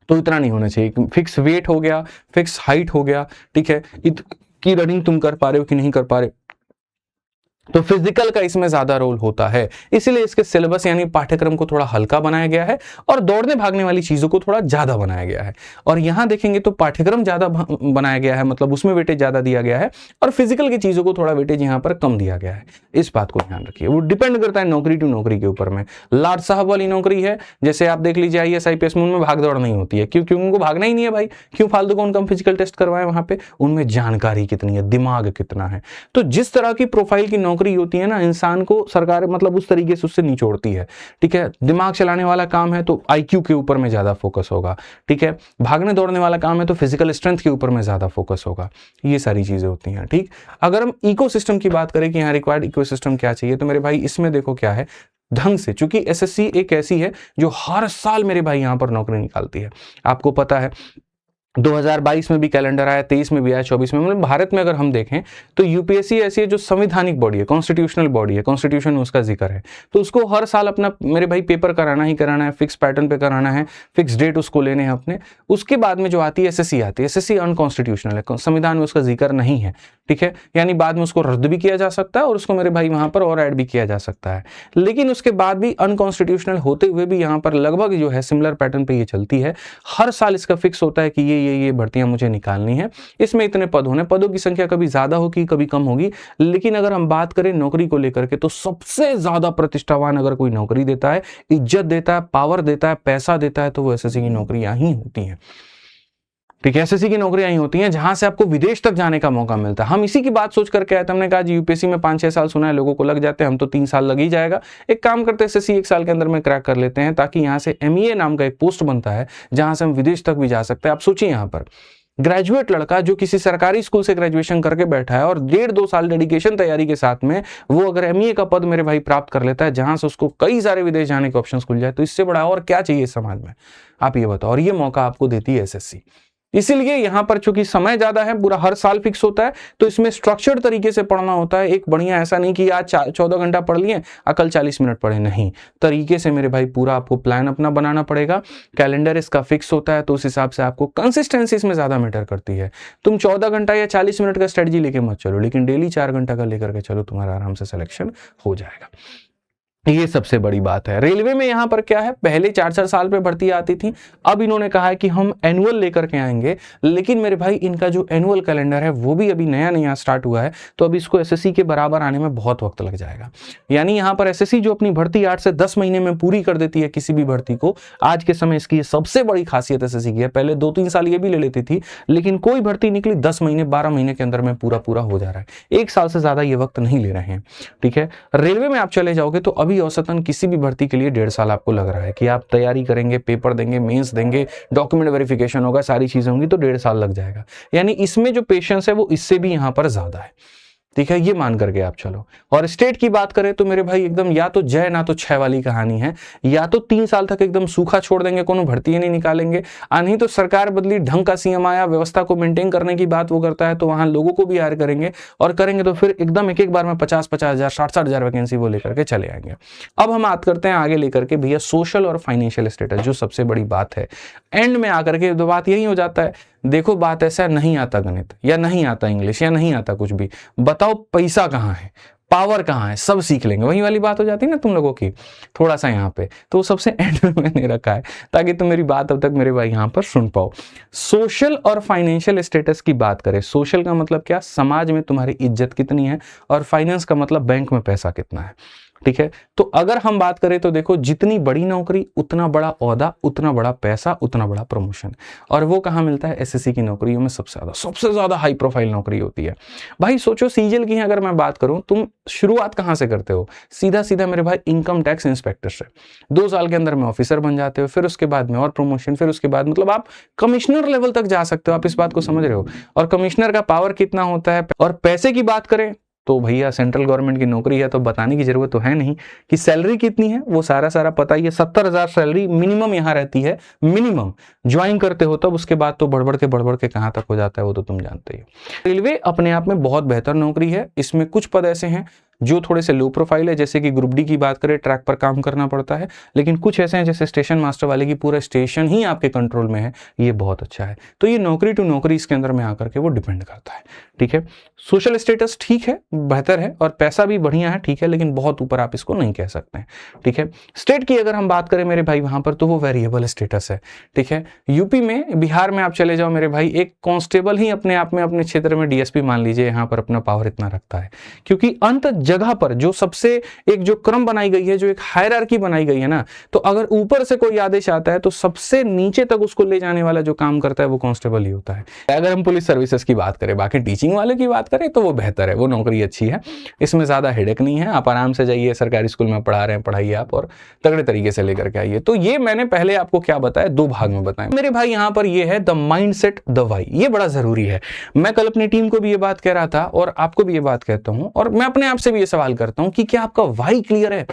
तो इतना नहीं होना चाहिए। फिक्स वेट हो गया, फिक्स हाइट हो गया, ठीक है, की रनिंग तुम कर पा रहे हो कि नहीं कर पा रहे, तो फिजिकल का इसमें ज्यादा रोल होता है। इसलिए इसके सिलेबस यानी पाठ्यक्रम को थोड़ा हल्का बनाया गया है और दौड़ने भागने वाली चीजों को थोड़ा ज्यादा बनाया गया है। और यहां देखेंगे तो पाठ्यक्रम ज्यादा बनाया गया है, मतलब उसमें वेटेज ज्यादा दिया गया है, और फिजिकल की चीजों को थोड़ा वेटेज यहां पर कम दिया गया है। इस बात को ध्यान रखिए, वो डिपेंड करता है नौकरी टू नौकरी के ऊपर में। लाट साहब वाली नौकरी है, जैसे आप देख लीजिए आईएएस आईपीएस में, उनमें भाग दौड़ नहीं होती है, क्योंकि उनको भागना ही नहीं है भाई, क्यों फालतू को उनका फिजिकल टेस्ट करवाएं वहां पे। उनमें जानकारी कितनी है, दिमाग कितना है। तो जिस तरह की प्रोफाइल की नौकरी होती है ना, इंसान को सरकार मतलब उस तरीके से उससे निचोड़ती है, ठीक है। दिमाग चलाने वाला काम है तो आईक्यू के ऊपर में ज्यादा फोकस होगा, ठीक है। भागने दौड़ने वाला काम है तो फिजिकल स्ट्रेंथ के ऊपर में ज्यादा फोकस होगा। ये सारी चीजें होती हैं, ठीक। अगर हम इकोसिस्टम की बात करें कि यहाँ रिक्वायर्ड इकोसिस्टम क्या चाहिए, तो मेरे भाई इसमें देखो क्या है ढंग से, चूंकि एसएससी एक ऐसी है जो हर साल मेरे भाई यहां पर नौकरी निकालती है। आपको पता है 2022 में भी कैलेंडर आया, 23 में भी आया, 24 में, मतलब भारत में अगर हम देखें तो यूपीएससी ऐसी है जो संवैधानिक बॉडी है, कॉन्स्टिट्यूशनल बॉडी है, कॉन्स्टिट्यूशन में उसका जिक्र है, तो उसको हर साल अपना मेरे भाई पेपर कराना ही कराना है, फिक्स पैटर्न पे कराना है, फिक्स डेट उसको लेने हैं अपने। उसके बाद में जो आती है एसएससी आती है, एसएससी अनकॉन्स्टिट्यूशनल है, संविधान में उसका जिक्र नहीं है, ठीक है। यानी बाद में उसको रद्द भी किया जा सकता है और उसको मेरे भाई वहां पर और ऐड भी किया जा सकता है, लेकिन उसके बाद भी अनकॉन्स्टिट्यूशनल होते हुए भी यहाँ पर लगभग जो है सिमिलर पैटर्न पे ये चलती है। हर साल इसका फिक्स होता है कि ये भर्तियां मुझे निकालनी है, इसमें इतने पद होने, पदों की संख्या कभी ज्यादा होगी कभी कम होगी, लेकिन अगर हम बात करें नौकरी को लेकर के तो सबसे ज्यादा प्रतिष्ठावान अगर कोई नौकरी देता है, इज्जत देता है, पावर देता है, पैसा देता है, तो वो एसएससी की नौकरियां ही होती हैं, ठीक है। एसएससी की नौकरियां ही होती हैं जहां से आपको विदेश तक जाने का मौका मिलता है। हम इसी की बात सोच करके आए थे, हमने कहा यूपीएससी में 5-6 साल सुना है लोगों को लग जाते हैं, हम तो 3 साल लग ही जाएगा। एक काम करते हैं एसएससी 1 साल के अंदर में क्रैक कर लेते हैं, ताकि यहां से एमईए नाम का एक पोस्ट बनता है जहां से हम विदेश तक भी जा सकते हैं। आप सोचिए यहाँ पर ग्रेजुएट लड़का जो किसी सरकारी स्कूल से ग्रेजुएशन करके बैठा है और 1.5-2 साल डेडिकेशन तैयारी के साथ में वो अगर एमईए का पद मेरे भाई प्राप्त कर लेता है जहां से उसको कई सारे विदेश जाने के ऑप्शंस खुल जाए, तो इससे बड़ा और क्या चाहिए समाज में, आप ये बताओ। और ये मौका आपको देती है एसएससी। इसीलिए यहां पर चूंकि समय ज्यादा है, पूरा हर साल फिक्स होता है, तो इसमें स्ट्रक्चर्ड तरीके से पढ़ना होता है। एक बढ़िया, ऐसा नहीं कि आज 14 घंटा पढ़ लिए कल 40 मिनट पढ़े, नहीं, तरीके से मेरे भाई पूरा आपको प्लान अपना बनाना पड़ेगा। कैलेंडर इसका फिक्स होता है, तो उस हिसाब से आपको कंसिस्टेंसी इसमें ज्यादा मैटर करती है। तुम 14 घंटा या 40 मिनट का स्ट्रेटजी लेके मत चलो, लेकिन डेली 4 घंटा का लेकर के चलो, तुम्हारा आराम से सिलेक्शन हो जाएगा। ये सबसे बड़ी बात है। रेलवे में यहाँ पर क्या है, पहले 4-4 साल पे भर्ती आती थी, अब इन्होंने कहा है कि हम एनुअल लेकर के आएंगे। लेकिन मेरे भाई इनका जो एनुअल कैलेंडर है वो भी अभी नया नया स्टार्ट हुआ है, तो अभी इसको एसएससी के बराबर आने में बहुत वक्त लग जाएगा। यानी यहाँ पर एसएससी जो अपनी भर्ती 8 से 10 महीने में पूरी कर देती है किसी भी भर्ती को, आज के समय इसकी सबसे बड़ी खासियत एसएससी की है। पहले 2-3 साल ये भी ले लेती थी, लेकिन कोई भर्ती निकली 10 महीने 12 महीने के अंदर में पूरा पूरा हो जा रहा है। 1 साल से ज्यादा ये वक्त नहीं ले रहे हैं, ठीक है। रेलवे में आप चले जाओगे तो अभी औसतन किसी भी भर्ती के लिए 1.5 साल आपको लग रहा है कि आप तैयारी करेंगे, पेपर देंगे, मेंस देंगे, डॉक्यूमेंट वेरिफिकेशन होगा, सारी चीजें होंगी, तो 1.5 साल लग जाएगा। यानी इसमें जो पेशेंस है वो इससे भी यहां पर ज्यादा है, ठीक है, ये मान करके आप चलो। और स्टेट की बात करें तो मेरे भाई एकदम या तो जय ना तो छह वाली कहानी है। या तो 3 साल तक एकदम सूखा छोड़ देंगे, कोनो भर्ती नहीं निकालेंगे, नहीं तो सरकार बदली, ढंग का सीएम आया, व्यवस्था को मेंटेन करने की बात वो करता है, तो वहां लोगों को भी हायर करेंगे, और करेंगे तो फिर एकदम एक बार में 50-50 हजार 60-60 हजार वैकेंसी वो लेकर के चले आएंगे। अब हम बात करते हैं आगे लेकर के भैया सोशल और फाइनेंशियल स्टेटस, जो सबसे बड़ी बात है। एंड में आकर के तो बात यही हो जाता है, देखो बात ऐसा, नहीं आता गणित या नहीं आता इंग्लिश या नहीं आता कुछ भी, बताओ पैसा कहाँ है, पावर कहाँ है, सब सीख लेंगे, वही वाली बात हो जाती है ना तुम लोगों की थोड़ा सा यहाँ पे। तो सबसे एंड में मैंने रखा है ताकि तुम मेरी बात अब तक मेरे भाई यहाँ पर सुन पाओ। सोशल और फाइनेंशियल स्टेटस की बात करें, सोशल का मतलब क्या, समाज में तुम्हारी इज्जत कितनी है, और फाइनेंस का मतलब बैंक में पैसा कितना है, ठीक है। तो अगर हम बात करें तो देखो, जितनी बड़ी नौकरी उतना बड़ा ओहदा, उतना बड़ा पैसा, उतना बड़ा प्रमोशन, और वो कहाँ मिलता है, एसएससी की नौकरियों में सबसे ज्यादा हाई प्रोफाइल नौकरी होती है। भाई सोचो, सीजीएल की अगर मैं बात करूं, तुम शुरुआत कहां से करते हो, सीधा सीधा मेरे भाई इनकम टैक्स इंस्पेक्टर से 2 साल के अंदर में ऑफिसर बन जाते हो, फिर उसके बाद में और प्रमोशन, फिर उसके बाद मतलब आप कमिश्नर लेवल तक जा सकते हो। आप इस बात को समझ रहे हो, और कमिश्नर का पावर कितना होता है। और पैसे की बात करें तो भैया सेंट्रल गवर्नमेंट की नौकरी है तो बताने की जरूरत तो है नहीं कि सैलरी कितनी है, वो सारा पता ही है। 70,000 सैलरी मिनिमम यहाँ रहती है, मिनिमम ज्वाइन करते हो तब, उसके बाद तो बढ़ के कहां तक हो जाता है वो तो तुम जानते ही हो। रेलवे अपने आप में बहुत बेहतर नौकरी है। इसमें कुछ पद ऐसे हैं जो थोड़े से लो प्रोफाइल है, जैसे कि ग्रुप डी की बात करें, ट्रैक पर काम करना पड़ता है, लेकिन कुछ ऐसे हैं जैसे स्टेशन मास्टर वाले की पूरा स्टेशन ही आपके कंट्रोल में है, ये बहुत अच्छा है। तो ये नौकरी टू नौकरी इसके अंदर में आकर के वो डिपेंड करता है, ठीक है। सोशल स्टेटस ठीक है, बेहतर है, और पैसा भी बढ़िया है, ठीक है, लेकिन बहुत ऊपर आप इसको नहीं कह सकते हैं, ठीक है। स्टेट की अगर हम बात करें मेरे भाई वहां पर, तो वो वेरिएबल स्टेटस है, ठीक है। यूपी में, बिहार में आप चले जाओ मेरे भाई, एक कांस्टेबल ही अपने आप में अपने क्षेत्र में डीएसपी मान लीजिए, यहाँ पर अपना पावर इतना रखता है, क्योंकि अंत जगह पर जो सबसे एक जो क्रम बनाई गई है, जो एक हायरार्की बनाई गई है ना, तो अगर ऊपर से कोई आदेश आता है तो सबसे नीचे तक उसको ले जाने वाला जो काम करता है वो कांस्टेबल ही होता है। अगर हम पुलिस सर्विसेज की बात करें, बाकी टीचिंग वाले की बात करें तो वो बेहतर है, वो नौकरी अच्छी है, इसमें ज्यादा हेडेक नहीं है, आप आराम से जाइए, सरकारी स्कूल में पढ़ा रहे हैं पढ़ाइए आप, और तगड़े तरीके से लेकर के आइए। तो ये मैंने पहले आपको क्या बताया, 2 भाग में बताया मेरे भाई। यहाँ पर ये है द माइंडसेट, द वाई, ये बड़ा जरूरी है। मैं कल अपनी टीम को भी ये बात कह रहा था और आपको भी ये बात कहता हूं, और मैं अपने आप से भी ये सवाल करता हूं कि क्या आपका वाई क्लियर है।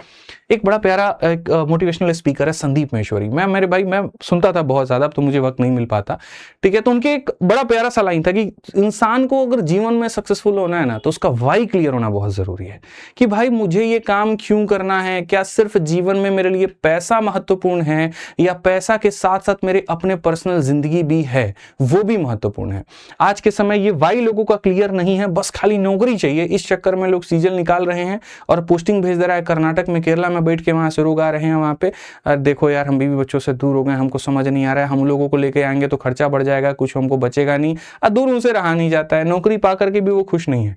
एक बड़ा प्यारा एक मोटिवेशनल स्पीकर है संदीप महेश्वरी, मैं मेरे भाई मैं सुनता था बहुत ज्यादा, अब तो मुझे वक्त नहीं मिल पाता, ठीक है। तो उनके एक बड़ा प्यारा सा लाइन था कि इंसान को अगर जीवन में सक्सेसफुल होना है ना, तो उसका वाई क्लियर होना बहुत जरूरी है, कि भाई मुझे ये काम क्यों करना है, क्या सिर्फ जीवन में मेरे लिए पैसा महत्वपूर्ण है, या पैसा के साथ साथ मेरे अपने पर्सनल जिंदगी भी है, वो भी महत्वपूर्ण है। आज के समय ये वाई लोगों का क्लियर नहीं है, बस खाली नौकरी चाहिए, इस चक्कर में लोग सीजल निकाल रहे हैं और पोस्टिंग भेज दे रहा है। कर्नाटक में, केरला में बैठ के वहां से लोग आ रहे हैं वहां पे, देखो यार हम बीवी बच्चों से दूर हो गए, हमको समझ नहीं आ रहा है, हम लोगों को लेके आएंगे तो खर्चा बढ़ जाएगा, कुछ हमको बचेगा नहीं, दूर उनसे रहा नहीं जाता है। नौकरी पा करके भी वो खुश नहीं है,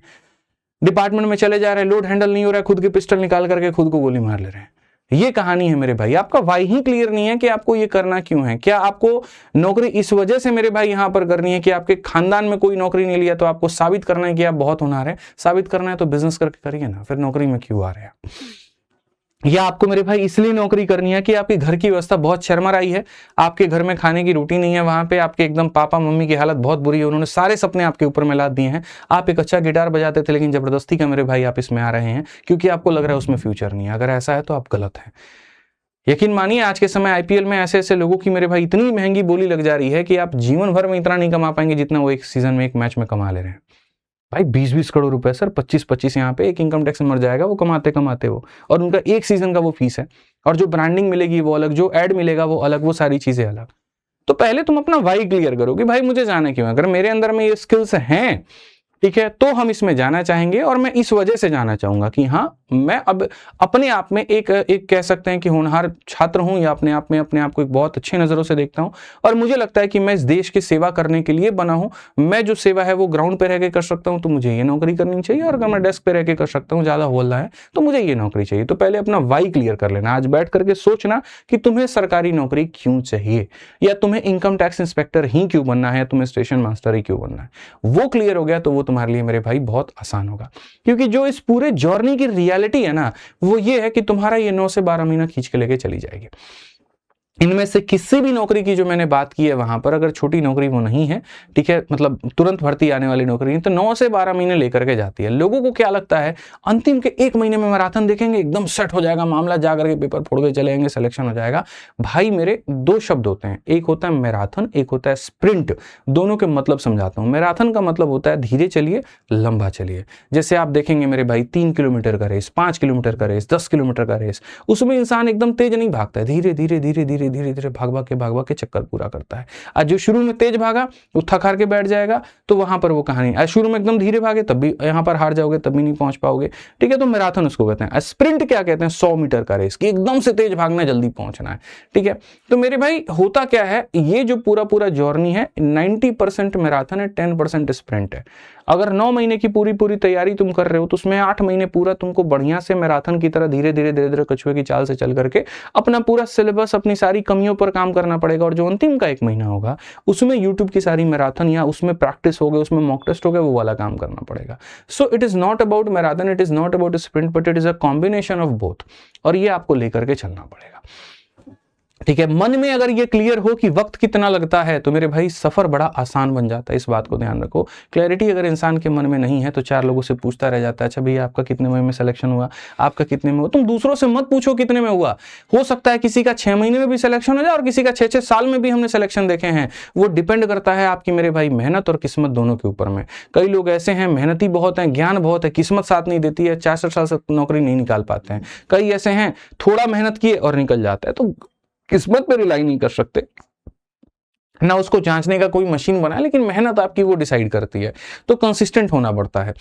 डिपार्टमेंट में चले जा रहे हैं, लोड हैंडल नहीं हो रहा है, खुद के पिस्टल निकाल करके खुद को गोली मार ले रहे हैं। ये कहानी है मेरे भाई। आपका वाई ही क्लियर नहीं है कि आपको ये करना क्यों है। क्या आपको नौकरी इस वजह से मेरे भाई यहां पर करनी है कि आपके खानदान में कोई नौकरी नहीं लिया तो आपको साबित करना है कि आप बहुत होनहार है। साबित करना है तो बिजनेस करके करिए ना, फिर नौकरी में क्यों आ रहे हैं। या आपको मेरे भाई इसलिए नौकरी करनी है कि आपके घर की व्यवस्था बहुत शर्मराई है, आपके घर में खाने की रोटी नहीं है, वहां पे आपके एकदम पापा मम्मी की हालत बहुत बुरी है, उन्होंने सारे सपने आपके ऊपर में लाद दिए हैं। आप एक अच्छा गिटार बजाते थे लेकिन जबरदस्ती का मेरे भाई आप इसमें आ रहे हैं क्योंकि आपको लग रहा है उसमें फ्यूचर नहीं है। अगर ऐसा है तो आप गलत हैं। यकीन मानिए आज के समय आईपीएल में ऐसे ऐसे लोगों की मेरे भाई इतनी महंगी बोली लग जा रही है कि आप जीवन भर में इतना नहीं कमा पाएंगे जितना वो एक सीजन में एक मैच में कमा ले रहे हैं। भाई 20-20 करोड़ रुपए सर, 25-25 यहाँ पे एक इनकम टैक्स में मर जाएगा वो कमाते कमाते वो, और उनका एक सीजन का वो फीस है, और जो ब्रांडिंग मिलेगी वो अलग, जो एड मिलेगा वो अलग, वो सारी चीजें अलग। तो पहले तुम अपना वाई क्लियर करो कि भाई मुझे जाना क्यों है। अगर मेरे अंदर में ये स्किल्स हैं ठीक है, तो हम इसमें जाना चाहेंगे और मैं इस वजह से जाना चाहूंगा कि हाँ, मैं अब अपने आप में एक कह सकते हैं कि होनहार छात्र हूं, या अपने आप को एक बहुत अच्छी नजरों से देखता हूं, और मुझे लगता है कि मैं इस देश की सेवा करने के लिए बना हूं। मैं जो सेवा है वो ग्राउंड पे रह के कर सकता हूं, तो मुझे ये नौकरी करनी चाहिए, और अगर मैं डेस्क पे रह के कर सकता हूं, ज्यादा बोलना है तो मुझे ये नौकरी चाहिए। तो पहले अपना वाई क्लियर कर लेना, आज बैठ करके सोचना कि तुम्हें सरकारी नौकरी क्यों चाहिए, या तुम्हें इनकम टैक्स इंस्पेक्टर ही क्यों बनना है, तुम्हें स्टेशन मास्टर ही क्यों बनना है। वो क्लियर हो गया तो वो तुम्हारे लिए मेरे भाई बहुत आसान होगा, क्योंकि जो इस पूरे जर्नी की रियलिटी है ना, वो ये है कि तुम्हारा ये 9 से 12 महीना खींच के लेके चली जाएगी। इनमें से किसी भी नौकरी की जो मैंने बात की है वहां पर, अगर छोटी नौकरी वो नहीं है, ठीक है, मतलब तुरंत भर्ती आने वाली नौकरी नहीं, तो 9 से 12 महीने लेकर के जाती है। लोगों को क्या लगता है, अंतिम के 1 महीने में मैराथन देखेंगे, एकदम सेट हो जाएगा मामला, जाकर के पेपर फोड़ के चले जाएंगे, सिलेक्शन हो जाएगा। भाई मेरे 2 शब्द होते हैं, एक होता है मैराथन, एक होता है स्प्रिंट। दोनों के मतलब समझाता हूं। मैराथन का मतलब होता है धीरे चलिए, लंबा चलिए। जैसे आप देखेंगे मेरे भाई, 3 किलोमीटर का रेस, 5 किलोमीटर का रेस, 10 किलोमीटर का रेस, उसमें इंसान एकदम तेज नहीं भागता है, धीरे धीरे धीरे धीरे धीरे धीरे भाग के चक्कर पूरा करता है। आज जो शुरू में तेज भागा वो थक हार के बैठ जाएगा, तो वहां पर वो कहानी। आज शुरू में एकदम धीरे भागे तब भी यहां पर हार जाओगे, तब भी नहीं पहुंच पाओगे, ठीक है। तो मैराथन उसको कहते हैं। स्प्रिंट क्या कहते हैं, 100 मीटर का रेस, कि एकदम से तेज भागना, जल्दी पहुंचना है, ठीक है। तो मेरे भाई होता क्या है, ये जो पूरा जर्नी है 90% मैराथन है, 10% स्प्रिंट है। अगर 9 महीने की पूरी तैयारी तुम कर रहे हो, तो उसमें 8 महीने पूरा तुमको बढ़िया से मैराथन की तरह धीरे धीरे कछुए की चाल से चल करके अपना पूरा सिलेबस, अपनी सारी कमियों पर काम करना पड़ेगा। और जो अंतिम का 1 महीना होगा, उसमें यूट्यूब की सारी मैराथन, या उसमें प्रैक्टिस हो गए, उसमें मॉक टेस्ट हो गए, वो वाला काम करना पड़ेगा। So it is not about marathon, it is not about sprint, but it is a combination of both, और ये आपको लेकर के चलना पड़ेगा, ठीक है। मन में अगर ये क्लियर हो कि वक्त कितना लगता है, तो मेरे भाई सफर बड़ा आसान बन जाता है। इस बात को ध्यान रखो। क्लैरिटी अगर इंसान के मन में नहीं है, तो 4 लोगों से पूछता रह जाता है, अच्छा भैया आपका कितने में सिलेक्शन हुआ, आपका कितने में हुआ। तुम दूसरों से मत पूछो कितने में हुआ, हो सकता है किसी का 6 महीने में भी सिलेक्शन हो जाए, और किसी का 6-6 साल में भी हमने सिलेक्शन देखे हैं। वो डिपेंड करता है आपकी मेरे भाई मेहनत और किस्मत दोनों के ऊपर में। कई लोग ऐसे हैं, मेहनती बहुत हैं, ज्ञान बहुत है, किस्मत साथ नहीं देती है, 64 साल से नौकरी नहीं निकाल पाते हैं। कई ऐसे हैं, थोड़ा मेहनत किए और निकल जाता है। तो किस्मत पे रिलाई नहीं कर सकते ना, उसको जांचने का कोई मशीन बना है, लेकिन मेहनत आपकी वो डिसाइड करती है। तो कंसिस्टेंट होना पड़ता है।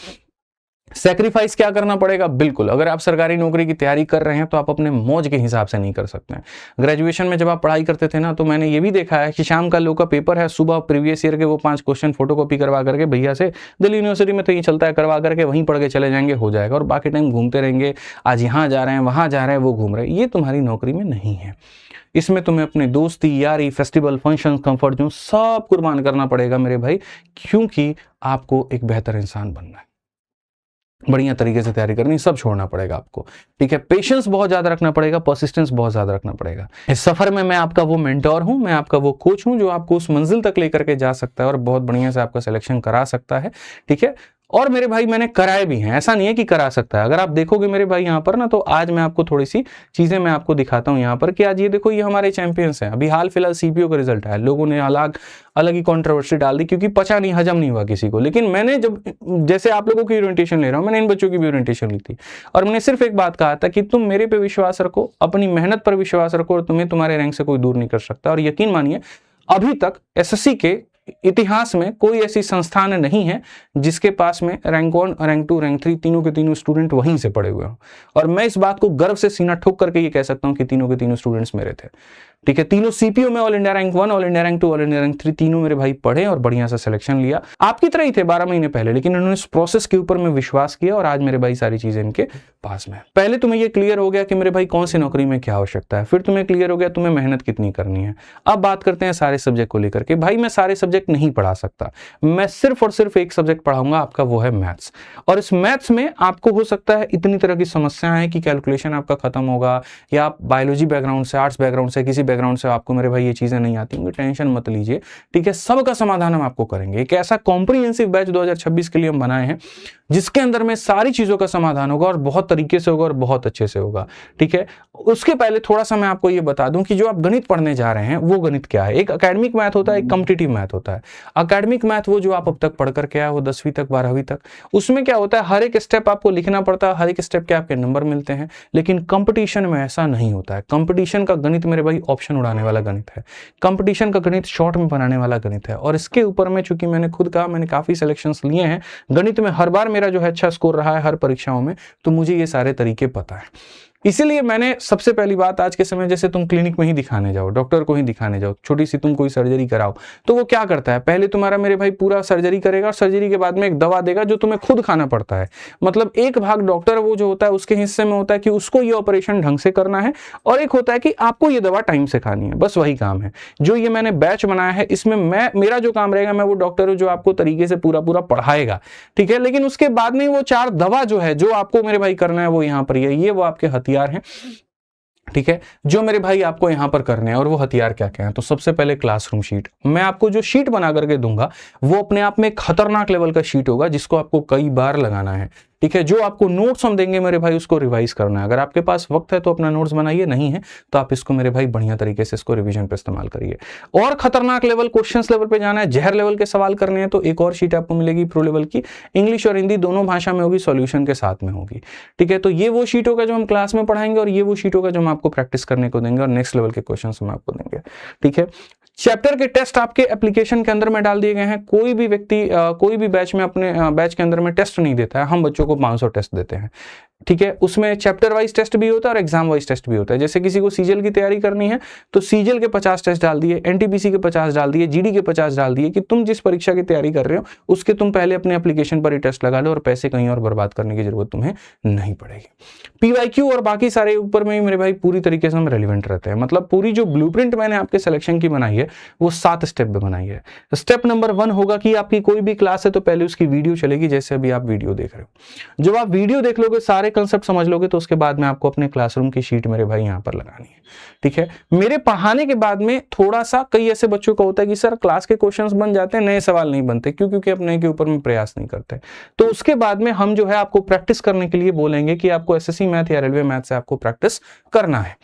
सैक्रिफाइस क्या करना पड़ेगा, बिल्कुल। अगर आप सरकारी नौकरी की तैयारी कर रहे हैं, तो आप अपने मौज के हिसाब से नहीं कर सकते हैं। ग्रेजुएशन में जब आप पढ़ाई करते थे ना, तो मैंने ये भी देखा है कि शाम का लोग का पेपर है, सुबह प्रीवियस ईयर के वो 5 क्वेश्चन फोटोकॉपी करवा करके भैया से, दिल्ली यूनिवर्सिटी में तो ये चलता है, करवा करके वहीं पढ़ के चले जाएंगे, हो जाएगा, और बाकी टाइम घूमते रहेंगे। आज यहाँ जा रहे हैं, वहां जा रहे हैं, वो घूम रहे हैं। ये तुम्हारी नौकरी में नहीं है। इसमें तुम्हें अपने दोस्ती, यारी, फेस्टिवल, फंक्शन, कंफर्ट जोन सब कुर्बान करना पड़ेगा मेरे भाई, क्योंकि आपको एक बेहतर इंसान बनना है, बढ़िया तरीके से तैयारी करनी, सब छोड़ना पड़ेगा आपको, ठीक है। पेशेंस बहुत ज्यादा रखना पड़ेगा, परसिस्टेंस बहुत ज्यादा रखना पड़ेगा। इस सफर में मैं आपका वो मेंटोर हूं, मैं आपका वो कोच हूं, जो आपको उस मंजिल तक लेकर के जा सकता है और बहुत बढ़िया से आपका सिलेक्शन करा सकता है, ठीक है। और मेरे भाई मैंने कराए भी हैं, ऐसा नहीं है कि करा सकता है। अगर आप देखोगे मेरे भाई यहाँ पर ना, तो आज मैं आपको थोड़ी सी चीजें मैं आपको दिखाता हूँ यहाँ पर, कि आज ये देखो, ये हमारे चैंपियंस हैं। अभी हाल फिलहाल सीपीओ का रिजल्ट आया, लोगों ने अलग ही कंट्रोवर्सी डाल दी, क्योंकि पचा नहीं, हजम नहीं हुआ किसी को। लेकिन मैंने जब, जैसे आप लोगों की ओरिएंटेशन ले रहा हूं, मैंने इन बच्चों की भी ओरिएंटेशन ली थी, और मैंने सिर्फ एक बात कहा था कि तुम मेरे पे विश्वास रखो, अपनी मेहनत पर विश्वास रखो, और तुम्हें तुम्हारे रैंक से कोई दूर नहीं कर सकता। और यकीन मानिए, अभी तक एसएससी के इतिहास में कोई ऐसी संस्थान नहीं है जिसके पास में रैंक 1, रैंक 2, रैंक 3 तीनों के तीनों स्टूडेंट वहीं से पढ़े हुए हों। और मैं इस बात को गर्व से सीना ठोक करके ये कह सकता हूं कि तीनों के तीनों स्टूडेंट्स मेरे थे, ठीक है। तीनों सीपीओ में all India rank 1, all India rank 2, all India rank 3 तीनों मेरे भाई पढ़े और बढ़िया सा सिलेक्शन लिया। आपकी तरह ही थे 12 महीने पहले, लेकिन उन्होंने इस प्रोसेस के ऊपर में विश्वास किया, और आज मेरे भाई सारी चीजें इनके पास में। पहले तुम्हें ये क्लियर हो गया कि मेरे भाई कौन सी नौकरी में क्या आवश्यकता है, फिर तुम्हें क्लियर हो गया तुम्हें मेहनत कितनी करनी है। अब बात करते हैं सारे सब्जेक्ट को लेकर के। भाई मैं सारे सब्जेक्ट नहीं पढ़ा सकता, मैं सिर्फ और सिर्फ एक सब्जेक्ट पढ़ाऊंगा आपका, वो है मैथ्स। और इस मैथ्स में आपको हो सकता है इतनी तरह की समस्याएं हैं कि कैलकुलेशन आपका खत्म होगा, या आप बायोलॉजी बैकग्राउंड से, आर्ट्स बैकग्राउंड से, किसी बैकग्राउंड से आपको मेरे भाई ये चीजें नहीं आती होंगी, टेंशन मत लीजिए, ठीक है। सबका समाधान हम आपको करेंगे। एक ऐसा कॉम्प्रिहेंसिव बैच 2026 के लिए हम बनाए हैं, जिसके अंदर में सारी चीजों का समाधान होगा, और बहुत तरीके से होगा, और बहुत अच्छे से होगा, ठीक है। उसके पहले थोड़ा सा मैं आपको ये बता दूं कि जो आप गणित पढ़ने जा रहे हैं वो गणित क्या है। एक एकेडमिक मैथ होता है, एक कॉम्पिटिटिव मैथ होता है। एकेडमिक मैथ वो जो आप अब तक पढ़ करके आए हो 10वीं तक 12वीं तक, उसमें क्या होता है हर एक स्टेप आपको लिखना पड़ता है, हर एक स्टेप के आपके नंबर मिलते हैं। लेकिन कंपटीशन में ऐसा नहीं होता है। कंपटीशन का गणित मेरे भाई ऑप्शन उड़ाने वाला गणित है। कंपटीशन का गणित शॉर्ट में बनाने वाला गणित है। और इसके ऊपर में चूंकि मैंने खुद कहा मैंने काफी सिलेक्शंस लिए हैं गणित में, हर बार मेरा जो है अच्छा स्कोर रहा है हर परीक्षाओं में, तो मुझे ये सारे तरीके पता है। इसीलिए मैंने सबसे पहली बात आज के समय, जैसे तुम क्लिनिक में ही दिखाने जाओ, डॉक्टर को ही दिखाने जाओ, छोटी सी तुम कोई सर्जरी कराओ, तो वो क्या करता है पहले तुम्हारा मेरे भाई पूरा सर्जरी करेगा और सर्जरी के बाद में एक दवा देगा जो तुम्हें खुद खाना पड़ता है। मतलब एक भाग डॉक्टर वो जो होता है उसके हिस्से में होता है कि उसको ये ऑपरेशन ढंग से करना है, और एक होता है कि आपको ये दवा टाइम से खानी है, बस वही काम है। जो ये मैंने बैच बनाया है इसमें मेरा जो काम रहेगा, मैं वो डॉक्टर हूं जो आपको तरीके से पूरा पढ़ाएगा, ठीक है। लेकिन उसके बाद में वो 4 दवा जो है जो आपको मेरे भाई करना है वो यहाँ पर ये वो आपके हथियार हैं, ठीक है, जो मेरे भाई आपको यहां पर करने हैं। और वो हथियार क्या क्या है, तो सबसे पहले क्लासरूम शीट। मैं आपको जो शीट बना करके दूंगा वो अपने आप में एक खतरनाक लेवल का शीट होगा जिसको आपको कई बार लगाना है, ठीक है। जो आपको नोट्स हम देंगे मेरे भाई उसको रिवाइज करना है। अगर आपके पास वक्त है तो अपना नोट्स बनाइए, नहीं है तो आप इसको मेरे भाई बढ़िया तरीके से इसको रिवीजन पे इस्तेमाल करिए। और खतरनाक लेवल क्वेश्चंस लेवल पे जाना है, जहर लेवल के सवाल करने हैं, तो एक और शीट आपको मिलेगी प्रो लेवल की, इंग्लिश और हिंदी दोनों भाषा में होगी, सॉल्यूशन के साथ में होगी, ठीक है। तो ये वो शीट होगा जो हम क्लास में पढ़ाएंगे और ये वो शीट होगा जो हम आपको प्रैक्टिस करने को देंगे और नेक्स्ट लेवल के क्वेश्चन हम आपको देंगे, ठीक है। चैप्टर के टेस्ट आपके एप्लीकेशन के अंदर में डाल दिए गए हैं। कोई भी व्यक्ति कोई भी बैच में अपने बैच के अंदर में टेस्ट नहीं देता है, हम बच्चों को 500 टेस्ट देते हैं, ठीक है। उसमें चैप्टर वाइज टेस्ट भी होता है और एग्जाम वाइज टेस्ट भी होता है। जैसे किसी को सीजीएल की तैयारी करनी है तो सीजीएल के 50 टेस्ट डाल दिए, एनटीपीसी के 50 डाल दिए, जीडी के 50 डाल दिए, कि तुम जिस परीक्षा की तैयारी कर रहे हो उसके तुम पहले अपने एप्लीकेशन पर ही टेस्ट लगा लो और पैसे कहीं और बर्बाद करने की जरूरत तुम्हें नहीं पड़ेगी। पीवाईक्यू और बाकी सारे ऊपर में मेरे भाई पूरी तरीके से हम रेलिवेंट रहते हैं। मतलब पूरी जो ब्लूप्रिंट मैंने आपके सिलेक्शन की बनाई है वो 7 स्टेप में बनाई है। स्टेप नंबर 1 होगा कि आपकी कोई भी क्लास है तो पहले उसकी वीडियो चलेगी, जैसे अभी आप वीडियो देख रहे हो। जब आप वीडियो देख लोगे, सारे कंसेप्ट समझ लोगे, तो उसके बाद में आपको अपने क्लासरूम की शीट मेरे भाई यहां पर लगानी है, ठीक है। मेरे पढ़ाने के बाद में थोड़ा सा कई ऐसे बच्चों का होता है कि सर क्लास के क्वेश्चंस बन जाते हैं, नए सवाल नहीं बनते, क्यों? क्योंकि आप नए के ऊपर में प्रयास नहीं करते। तो उसके बाद में हम जो है आपको प्रैक्टिस करने के लिए बोलेंगे कि आपको एसएससी मैथ या रेलवे मैथ से आपको प्रैक्टिस करना है,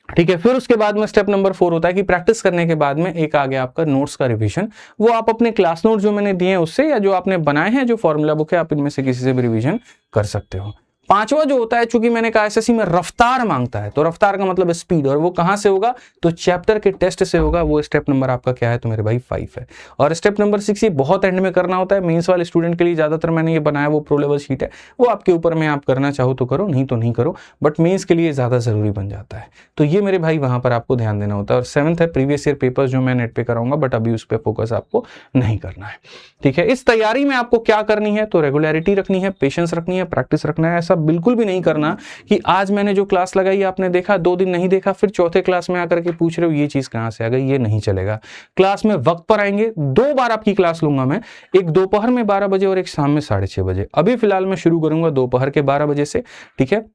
ठीक है। फिर उसके बाद में स्टेप नंबर 4 होता है कि प्रैक्टिस करने के बाद में एक आ गया आपका नोट्स का रिवीजन। वो आप अपने क्लास नोट जो मैंने दिए हैं उससे, या जो आपने बनाए हैं जो फॉर्मूला बुक है, आप इनमें से किसी से भी रिवीजन कर सकते हो। 5वां जो होता है, चूंकि मैंने कहा एसएससी में रफ्तार मांगता है, तो रफ्तार का मतलब स्पीड, और वो कहां से होगा, तो चैप्टर के टेस्ट से होगा। वो स्टेप नंबर आपका क्या है, तो मेरे भाई 5 है। और स्टेप नंबर 6 ये बहुत एंड में करना होता है। मेंस वाले स्टूडेंट के लिए ज्यादातर मैंने ये बनाया वो प्रो लेवल शीट है, वो आपके ऊपर में, आप करना चाहो तो करो, नहीं तो नहीं करो, बट मेंस के लिए ज्यादा जरूरी बन जाता है। तो ये मेरे भाई वहां पर आपको ध्यान देना होता है। और 7th है प्रीवियस ईयर पेपर्स, जो मैं नेट पे कराऊंगा, बट अभी उस पर फोकस आपको नहीं करना है, ठीक है। इस तैयारी में आपको क्या करनी है, तो रेगुलरिटी रखनी है, पेशेंस रखनी है, प्रैक्टिस रखना है। ऐसा बिल्कुल भी नहीं करना कि आज मैंने जो क्लास लगाई आपने देखा, 2 दिन नहीं देखा, फिर चौथे क्लास में आकर के पूछ रहे हो ये चीज कहां से आ गई, ये नहीं चलेगा। क्लास में वक्त पर आएंगे। 2 बार आपकी क्लास लूंगा मैं, एक दोपहर में 12 बजे और एक शाम में 6:30 बजे। अभी फिलहाल मैं शुरू करूंगा दोपहर के 12 बजे से, ठीक है।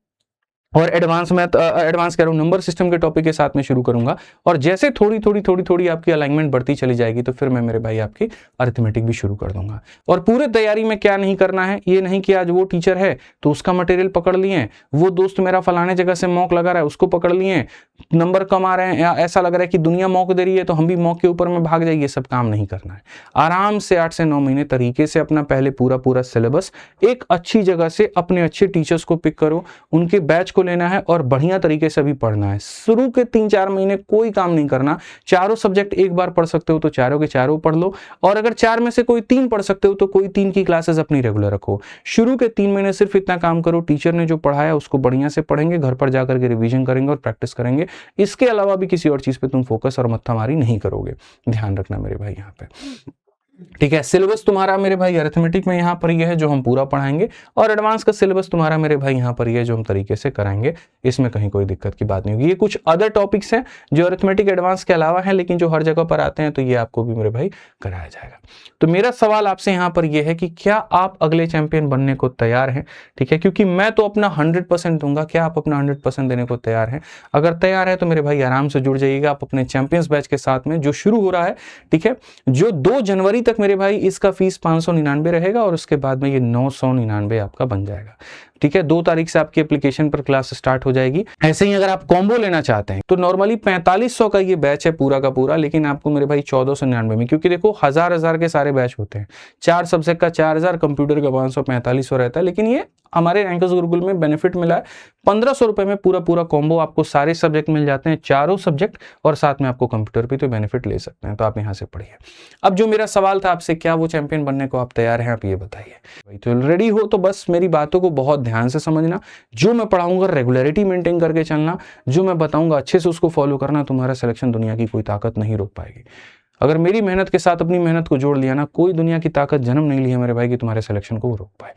और एडवांस मैथ, एडवांस कह रहा हूं, नंबर सिस्टम के टॉपिक के साथ में शुरू करूंगा। और जैसे थोड़ी आपकी अलाइनमेंट बढ़ती चली जाएगी तो फिर मैं मेरे भाई आपकी अरिथमेटिक भी शुरू कर दूंगा। और पूरे तैयारी में क्या नहीं करना है, ये नहीं कि आज वो टीचर है तो उसका मटेरियल पकड़ लिए, वो दोस्त मेरा फलाने जगह से मॉक लगा रहा है उसको पकड़ लिए, नंबर कम आ रहे हैं, या ऐसा लग रहा है कि दुनिया मॉक दे रही है तो हम भी मॉक के ऊपर में भाग जाइए, सब काम नहीं करना है। आराम से 8 से 9 महीने तरीके से अपना पहले पूरा सिलेबस एक अच्छी जगह से अपने अच्छे टीचर्स को पिक करो, उनके बैच को लेना है और बढ़िया तरीके से भी पढ़ना है। शुरू के 3-4 महीने कोई काम नहीं करना। 4 सब्जेक्ट एक बार पढ़ सकते हो तो 4 के 4 पढ़ लो, और अगर 4 में से कोई 3 पढ़ सकते हो तो कोई 3 की क्लासेस अपनी रेगुलर रखो। शुरू के 3 महीने सिर्फ इतना काम करो, टीचर ने जो पढ़ाया उसको बढ़िया से पढ़ेंगे, घर पर जाकर के रिवीजन करेंगे और प्रैक्टिस करेंगे। इसके अलावा भी किसी और चीज पे तुम फोकस और मत्थामारी नहीं करोगे, ध्यान रखना मेरे भाई यहाँ पे, ठीक है। सिलेबस तुम्हारा मेरे भाई अरिथमेटिक में यहाँ पर ये है जो हम पूरा पढ़ाएंगे, और एडवांस का सिलेबस तुम्हारा मेरे भाई यहाँ पर ये जो हम तरीके से कराएंगे, इसमें कहीं कोई दिक्कत की बात नहीं होगी। ये कुछ अदर टॉपिक्स हैं जो अरिथमेटिक एडवांस के अलावा हैं, लेकिन जो हर जगह पर आते हैं, तो ये आपको भी मेरे भाई कराया जाएगा। तो मेरा सवाल आपसे यहाँ पर यह है कि क्या आप अगले चैंपियन बनने को तैयार हैं, ठीक है, क्योंकि मैं तो अपना 100% दूंगा। क्या आप अपना 100% देने को तैयार हैं? अगर तैयार है तो मेरे भाई आराम से जुड़ जाइएगा आप अपने चैंपियंस बैच के साथ में, जो शुरू हो रहा है, ठीक है, जो 2 जनवरी तक मेरे भाई इसका फीस 599 रहेगा, और उसके बाद में ये 999 आपका बन जाएगा। ठीक है, 2 तारीख से आपकी एप्लीकेशन पर क्लास स्टार्ट हो जाएगी। ऐसे ही अगर आप कॉम्बो लेना चाहते हैं तो नॉर्मली 4500 का ये बैच है पूरा का पूरा, लेकिन आपको मेरे भाई 1499 में, क्योंकि देखो हजार के सारे बैच होते हैं, 4 सब्जेक्ट का 4000, कंप्यूटर का 500, 4500 रहता है, लेकिन ये हमारे रैंकर्स गुरुकुल में बेनिफिट मिला है 1500 रुपए में पूरा कॉम्बो, आपको सारे सब्जेक्ट मिल जाते हैं, चारों सब्जेक्ट, और साथ में आपको कंप्यूटर भी तो बेनिफिट ले सकते हैं। तो आप यहाँ से पढ़िए। अब जो मेरा सवाल था आपसे, क्या वो चैंपियन बनने को आप तैयार हैं, आप ये बताइए। भाई तो रेडी हो तो बस मेरी बातों को बहुत ध्यान से समझना, जो मैं पढ़ाऊंगा रेगुलरिटी मेंटेन करके चलना, जो मैं बताऊंगा अच्छे से उसको फॉलो करना, तुम्हारा सिलेक्शन दुनिया की कोई ताकत नहीं रोक पाएगी। अगर मेरी मेहनत के साथ अपनी मेहनत को जोड़ लिया ना, कोई दुनिया की ताकत जन्म नहीं लिया मेरे भाई कि तुम्हारे सिलेक्शन को वो रोक पाए।